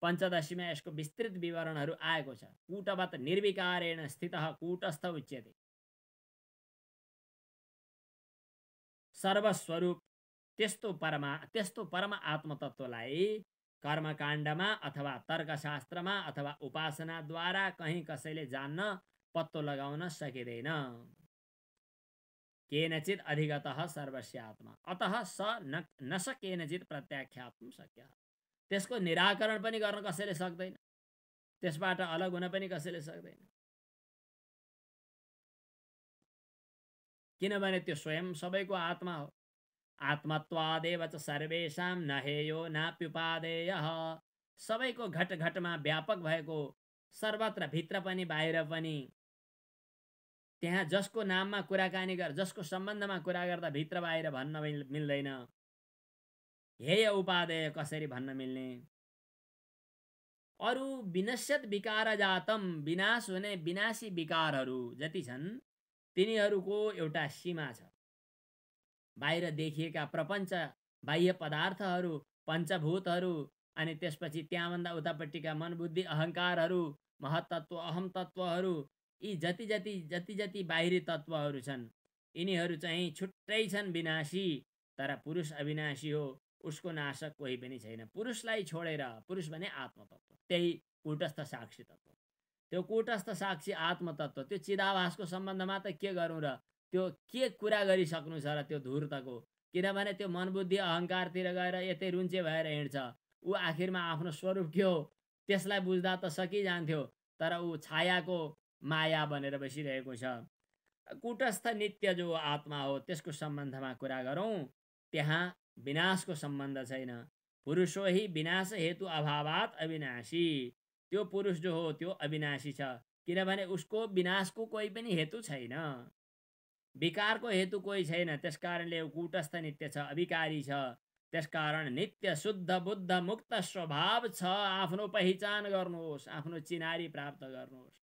पञ्चदशीमा यसको विस्तृत विवरणहरू आएको छ। कूटवत् निर्विकारेण स्थितः कूटस्थ उच्यते। सर्वस्वरूप त्यस्तो परम आत्मतत्त्वलाई कर्मकाण्डमा अथवा तर्कशास्त्रमा अथवा उपासनाद्वारा कहीँ कसैले जान्न पत्तो लगाउन सकिँदैन। केनचित् अधिगतः सर्वस्य आत्मा अतः स न स केनचित् प्रत्याख्यातुं शक्यः। त्यसको निराकरण पनि गर्न कसैले सक्दैन, त्यसबाट अलग हुन पनि कसैले सक्दैन, किनभने त्यो स्वयं सबैको आत्मा हो। आत्मत्वादेव च सर्वेषां न हेयो नाप्युपादेयः। सबैको घट घटमा व्यापक भएको, सर्वत्र भित्र पनि बाहिर पनि, त्यहाँ जसको नाममा कुराकानी गर, जसको सम्बन्धमा कुरा गर्दा भित्र बाहिर भन्न मिल्दैन, हेय उपादेय कसरी भन्न मिल्ने। अरु विनश्यत विकार जातम, विनाश हुने विनाशी विकारहरू जति छन् तिनीहरूको एउटा सीमा छ। बाहिर देखिएका प्रपञ्च बाह्य पदार्थहरू, पञ्चभूतहरू, अनि त्यसपछि त्यहाँभन्दा उतापट्टिका मन बुद्धि अहङ्कारहरू, महत्तत्व अहम तत्त्वहरू, यी जति जति जति जति बाहिरी तत्त्वहरू छन् यिनीहरू चाहिँ छुट्टै छन्, विनाशी। तर पुरुष अविनाशी हो, उसको नाशक कोही पनि छैन। पुरुषलाई छोडेर, पुरुष भने आत्मतत्व, त्यही कूटस्थ साक्षी तत्त्व, त्यो कूटस्थ साक्षी आत्मतत्त्व, त्यो चिदाभासको सम्बन्धमा त के गरौँ र, त्यो के कुरा गरिसक्नु छ र त्यो धूर्तको। किनभने त्यो मनबुद्धि अहङ्कारतिर गएर यतै रुन्चे भएर हिँड्छ। ऊ आखिरमा आफ्नो स्वरूप के हो त्यसलाई बुझ्दा त सकिजान्थ्यो, तर ऊ छायाको माया बनेर बसिरहेको छ। कूटस्थ नित्य जो आत्मा हो त्यसको सम्बन्धमा कुरा गरौँ, त्यहाँ विनाशको सम्बन्ध छैन। पुरुषो हि विनाश हेतु अभावात अविनाशी। त्यो पुरुष जो हो त्यो अविनाशी छ, किनभने उसको विनाशको कोही पनि हेतु छैन, विकारको हेतु कोही छैन। त्यसकारणले कूटस्थ नित्य छ, अविकारी छ। त्यसकारण नित्य शुद्ध बुद्ध मुक्त स्वभाव छ। आफ्नो पहिचान गर्नुहोस्, आफ्नो चिनारी प्राप्त गर्नुहोस्।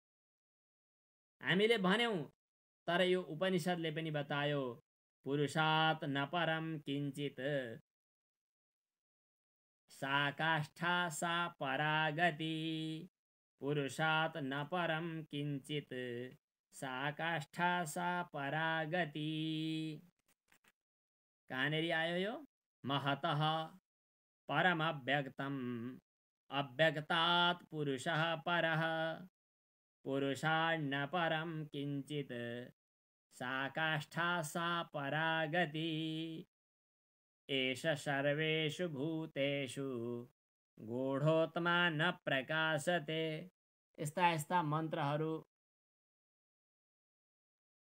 हामीले भन्यौं, तर यो उपनिषदले पनि बतायो, पुरुषात् न परम किञ्चित, सा काष्ठा सा परागति। पुरुषात् न परम किञ्चित, सा काष्ठा सा परागति। कहाँनेरि आयो यो? महतः परम अव्यक्तम, अव्यक्तात् पुरुषः परः, पुरुषान्न परम किंचित, सा काष्ठा सा परागति। एष सर्वेषु भूतेषु गूढोत्मा न प्रकाशते। यस्ता यस्ता मन्त्रहरू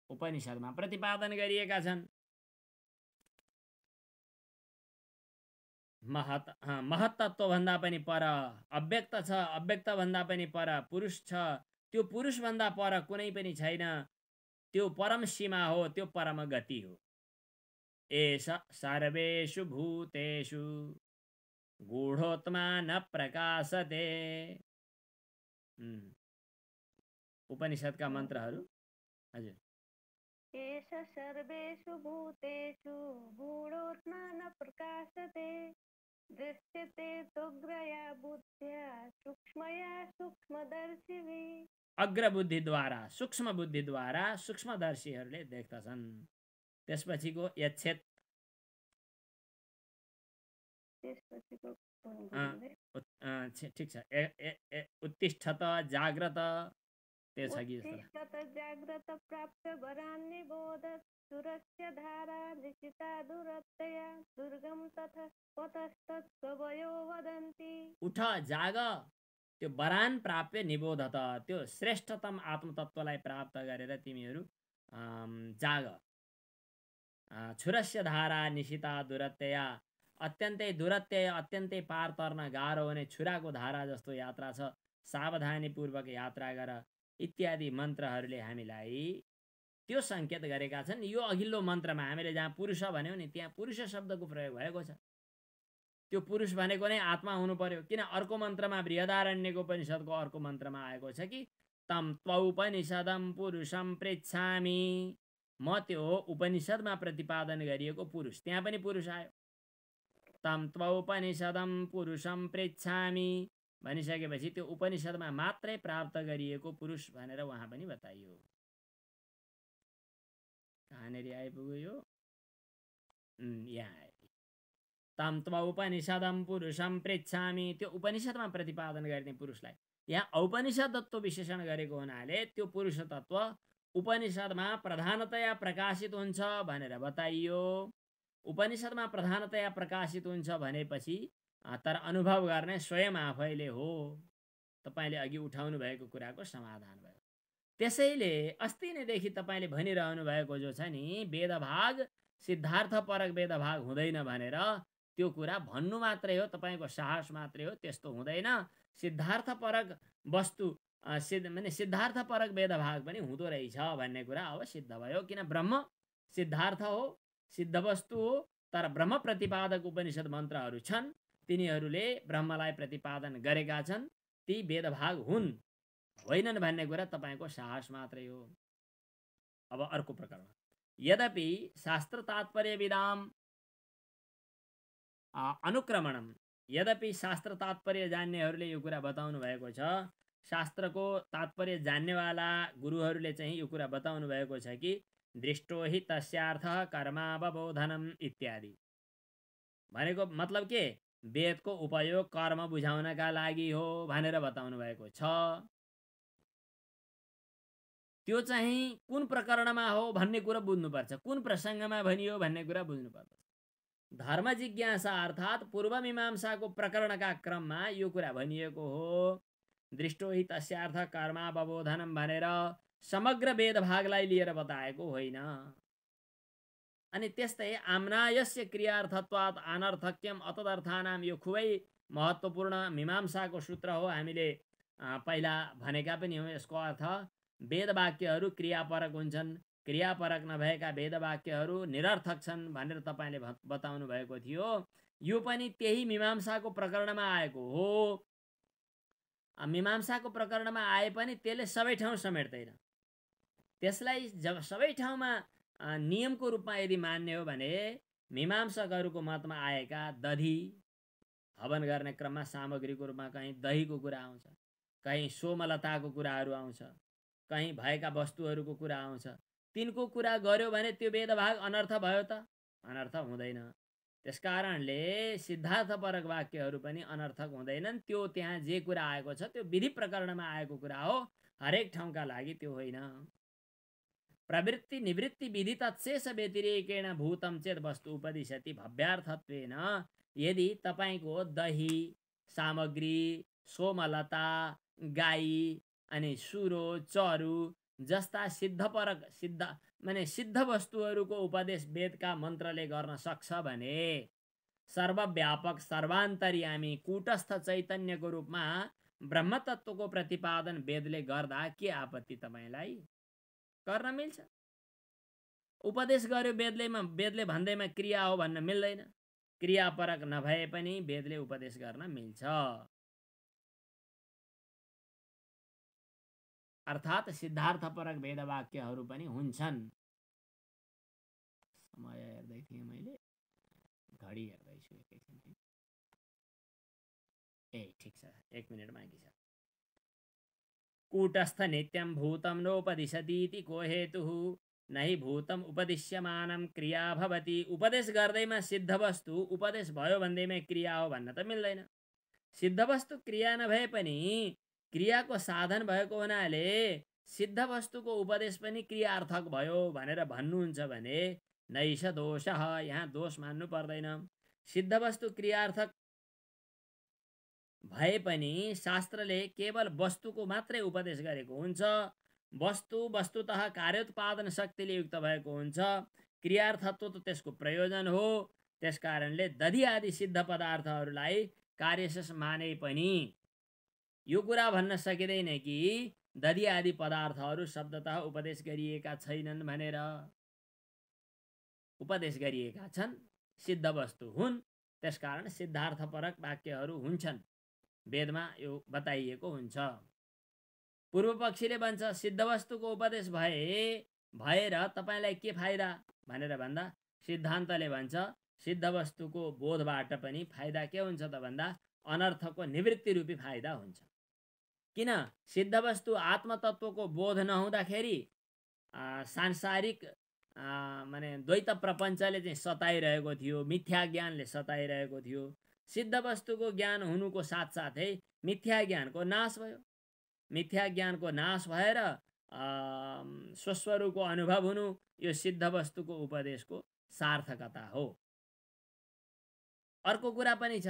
उपनिषदमा प्रतिपादन गरिएका छन्। महत्तत्व भन्दा पनि पर अव्यक्त छ, अव्यक्त भन्दा पनि पर पुरुष छ, त्यो पुरुष भन्दा पर कुनै पनि छैन। त्यो परम सीमा हो, त्यो परम गति हो। एष सर्वेषु भूतेषु गूढोत्मा न प्रकाशते। उपनिषदका मन्त्रहरू। हजुर। एष सर्वेषु भूतेषु गूढोत्मा न प्रकाशते, दृश्यते तोग्रया बुद्ध्या सूक्ष्मया सूक्ष्मदर्शिभिः। अग्र बुद्धि द्वारा, सूक्ष्म बुद्धि द्वारा सूक्ष्मदर्शीहरूले देख्दछन्। त्यसपछिको यच्छेद ठिक छ। उत्तिष्ठत जाग्रत, त्यो छ कि उत्तिष्ठत जाग्रत प्राप्य वरान् निबोध, सुरस्य धारा निशिता दुरत्यया, दुर्गम तथा पतस्तत्कवयो वदन्ति। उठ जाग, त्यो वरान प्राप्य निबोधत, त्यो श्रेष्ठतम आत्मतत्वलाई प्राप्त गरेर तिमीहरू जाग। छुरस्य धारा निशिता दुरत्यया, अत्यन्तै दुरत्यय, अत्यन्तै पार तर्न गाह्रो हुने छुराको धारा जस्तो यात्रा छ, सावधानीपूर्वक यात्रा गर, इत्यादि मन्त्रहरूले हामीलाई त्यो सङ्केत गरेका छन्। यो अघिल्लो मन्त्रमा हामीले जहाँ पुरुष भन्यौँ नि, त्यहाँ पुरुष शब्दको प्रयोग भएको छ। त्यो पुरुष भनेको नै आत्मा हुनु पर्यो। किन अर्को मन्त्रमा, बृहदारण्यको उपनिषदको अर्को मन्त्रमा आएको छ कि तम त्वौपनिषदम पुरुषम पृच्छामि, म त्यो उपनिषदमा प्रतिपादन गरिएको पुरुष, त्यहाँ पनि पुरुष आयो। तम त्वौपनिषदम पुरुषम पृच्छामि भनिसकेपछि त्यो उपनिषदमा मात्रै प्राप्त गरिएको पुरुष भनेर उहाँ पनि बताइयो। कहाँनेरि आइपुग्यो यो? यहाँ आयो। तम त्वौपनिषदम पुरुषम पृच्छामि, त्यो उपनिषदमा प्रतिपादन गर्ने पुरुषलाई यहाँ औपनिषद तत्त्व विशेषण गरेको हुनाले त्यो पुरुष तत्त्व उपनिषदमा प्रधानतया प्रकाशित हुन्छ भनेर बताइयो। उपनिषदमा प्रधानतया प्रकाशित हुन्छ भनेपछि तर अनुभव गर्ने स्वयं आफैले हो। तपाईले अघि उठाउनु भएको कुराको समाधान भयो। त्यसैले अस्ति नैदेखि तपाईले भनिरहनु भएको जो छ नि वेदभाग सिद्धार्थपरक वेदभाग हुँदैन भनेर, त्यो कुरा भन्नु मात्रै हो, तपाईको साहस मात्रै हो, त्यस्तो हुँदैन। सिद्धार्थपरक वस्तु सिद्धार्थपरक वेदभाग पनि हुँदो रहेछ भन्ने कुरा अब सिद्ध भयो। किन ब्रह्म सिद्धार्थ हो, सिद्ध वस्तु हो, तर ब्रह्म प्रतिपादक उपनिषद मन्त्रहरू छन्, तिनीहरूले ब्रह्मलाई प्रतिपादन गरेका छन्, ती वेदभाग हुन् होइनन् भन्ने कुरा तपाईको साहस मात्रै हो। अब अर्को प्रकरण, यद्यपि शास्त्र तात्पर्य विदाम अनुक्रमणम, यद्यपि शास्त्र तात्पर्य जान्नेहरूले यो कुरा बताउनु भएको छ, शास्त्रको तात्पर्य जान्नेवाला गुरुहरूले चाहिँ यो कुरा बताउनु भएको छ कि दृष्टो हि तस्यार्थ कर्मावबोधनम इत्यादि। भनेको मतलब के, वेदको उपयोग कर्म बुझाउनका लागि हो भनेर बताउनु भएको छ। त्यो चाहिँ कुन प्रकरणमा हो भन्ने कुरा बुझ्नुपर्छ, कुन प्रसङ्गमा भनियो भन्ने कुरा बुझ्नुपर्छ। धर्म जिज्ञासा अर्थात् पूर्व मीमांसाको प्रकरणका क्रममा यो कुरा भनिएको हो। दृष्टो हि तस्यार्थ कर्मावबोधनम भनेर समग्र वेद भागलाई लिएर बताएको होइन। अनि त्यस्तै आम्नायस्य क्रियार्थत्वात् अनर्थक्यम अतदर्थानाम, यो खुबै महत्त्वपूर्ण मीमांसाको सूत्र हो। हामीले पहिला भनेका पनि हो। यसको अर्थ वेद वाक्यहरू क्रियापरक हुन्छन्, क्रियापरक नभएका वेद वाक्यहरू निरर्थक छन् भनेर तपाईले बताउनु भएको थियो। यो पनि त्यही मीमांसाको प्रकरणमा आएको हो। मीमांसाको प्रकरणमा आए पनि त्यसले सबै ठाउँ समेट्दैन। त्यसलाई जब सबै ठाउँमा नियमको रूपमा यदि मान्ने हो भने मीमांसकहरूको मतमा आएका दधी हवन गर्ने क्रममा सामग्रीको रूपमा कहीँ दहीको कुरा आउँछ, कहीँ सोमलताको कुराहरू आउँछ, कहीँ भएका वस्तुहरूको कुरा आउँछ। तिनको कुरा गर्यो भने त्यो वेदभाग अनर्थ भयो त? अनर्थ हुँदैन। त्यसकारणले सिद्धार्थपरक वाक्यहरू पनि अनर्थक हुँदैनन्। त्यो त्यहाँ जे कुरा आएको छ त्यो विधि प्रकरणमा आएको कुरा हो, हरेक ठाउँका लागि त्यो होइन। प्रवृत्ति निवृत्ति विधि तत्शेष व्यतिरेकेण भूतम चेत वस्तु उपदिशति भव्यार्थत्वेन। यदि तपाईको दही सामग्री, सोमलता, गाई अनि सुरो, चरु जस्ता सिद्धपरक सिद्ध वस्तुहरूको उपदेश वेदका मन्त्रले गर्न सक्छ भने सर्वव्यापक सर्वान्तर्यामी कूटस्थ चैतन्यको रूपमा ब्रह्मतत्वको प्रतिपादन वेदले गर्दा के आपत्ति तपाईलाई? गर्न मिल्छ। उपदेश गर्यो वेदले भन्दैमा क्रिया हो भन्न मिल्दैन। क्रियापरक नभए पनि वेदले उपदेश गर्न मिल्छ। अर्थात् सिद्धार्थपरक वेदवाक्यहरू पनि हुन्छन्। समय हेर्दै थिएँ मैले, घडी हेर्दैछु एकैछिन। ठिक छ, 1 मिनेट बाँकी छ। कूटस्थ नित्यं भूतं नोपदिशतीति को हेतुः नहि भूतम उपदिश्यमानं क्रिया भवति। उपदेश गर्दैमा सिद्ध वस्तु उपदेश भयो भन्दैमा क्रिया हो भन्न त मिल्दैन। सिद्ध वस्तु क्रिया नभए पनि क्रियाको साधन भएको हुनाले सिद्ध वस्तुको उपदेश पनि क्रियार्थक भयो भनेर भन्नुहुन्छ भने नैष दोषः, यहाँ दोष मान्नु पर्दैन। सिद्ध वस्तु क्रियार्थक भए पनि शास्त्रले केवल वस्तुको मात्रै उपदेश गरेको हुन्छ। वस्तु वस्तुतः कार्योत्पादन शक्तिले युक्त भएको हुन्छ। क्रियार्थत्व त त्यसको प्रयोजन हो। त्यसकारणले दधी आदि सिद्ध पदार्थहरूलाई कार्यशेष माने पनि यो कुरा भन्न सकिँदैन कि दधी आदि पदार्थहरू शब्दतः उपदेश गरिएका छैनन् भनेर। उपदेश गरिएका छन्, सिद्ध वस्तु हुन्, त्यसकारण सिद्धार्थपरक वाक्यहरू हुन्छन्, वेदमा यो बताइएको हुन्छ। पूर्व पक्षीले भन्छ सिद्ध वस्तुको उपदेश भएर तपाईलाई के फाइदा भनेर भन्दा सिद्धान्तले भन्छ सिद्ध वस्तुको बोधबाट पनि फाइदा के हुन्छ त भन्दा अनर्थको निवृत्ति रूपी फाइदा हुन्छ। किन? सिद्ध वस्तु आत्मतत्वको बोध नहुँदाखेरि सांसारिक माने द्वैत प्रपञ्चले चाहिँ सताइरहेको थियो, मिथ्या ज्ञानले सताइरहेको थियो। सिद्ध वस्तुको ज्ञान हुनुको साथसाथै मिथ्या ज्ञानको नाश भयो। मिथ्या ज्ञानको नाश भएर स्वस्वरूपको अनुभव हुनु यो सिद्ध वस्तुको उपदेशको सार्थकता हो। अर्को कुरा पनि छ,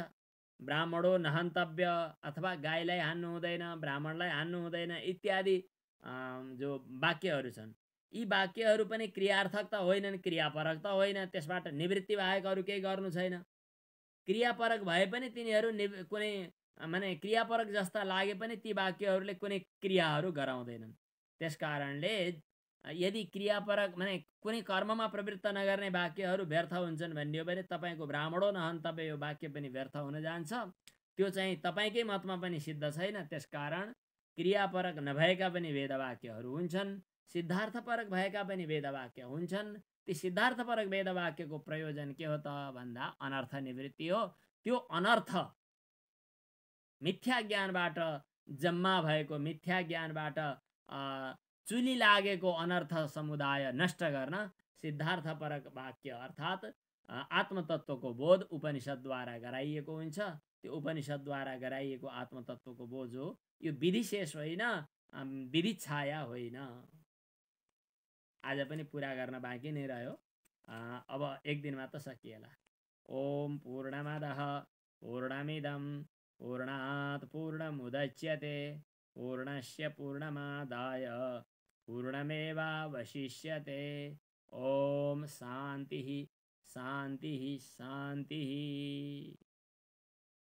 ब्राह्मणो नहन्तव्य अथवा गाईलाई हान्नु हुँदैन, ब्राह्मणलाई हान्नु हुँदैन इत्यादि जो वाक्यहरू छन्, यी वाक्यहरू पनि क्रियार्थक त होइनन्, क्रियापरक त होइन, त्यसबाट निवृत्ति बाहेक अरू केही गर्नु छैन। क्रियापरक भए पनि तिनीहरू कुनै माने क्रियापरक जस्ता लागे पनि ती वाक्यहरूले कुनै क्रियाहरू गराउँदैनन्। त्यसकारणले यदि क्रियापरक माने कुनै कर्ममा प्रवृत्त नगर्ने वाक्यहरू व्यर्थ हुन्छन् भन्ने हो भने तपाईँको ब्राह्मणो नहन्तव्य यो वाक्य पनि व्यर्थ हुन जान्छ। त्यो चाहिँ तपाईँकै मतमा पनि सिद्ध छैन। त्यसकारण क्रियापरक नभएका पनि वेदवाक्यहरू हुन्छन्, सिद्धार्थपरक भएका पनि वेदवाक्य हुन्छन्। ती सिद्धार्थपरक वेदवाक्यको प्रयोजन के हो त भन्दा अनर्थ निवृत्ति हो। त्यो अनर्थ मिथ्या ज्ञानबाट जम्मा भएको, मिथ्या ज्ञानबाट चुली लागेको अनर्थ समुदाय नष्ट गर्न सिद्धार्थपरक वाक्य अर्थात् आत्मतत्वको बोध उपनिषद्द्वारा गराइएको हुन्छ। त्यो उपनिषद्द्वारा गराइएको आत्मतत्वको बोध हो, यो विधिशेष होइन, विधि छाया होइन। आज पनि पुरा गर्न बाँकी नै रह्यो। अब एक दिनमा त सकिएला। ओम पूर्णमदः पूर्णमिदं पूर्णात् पूर्णमुदच्यते पूर्णस्य पूर्णमादाय पूर्णमेवावशिष्यते। ओम शांति शांति शांति।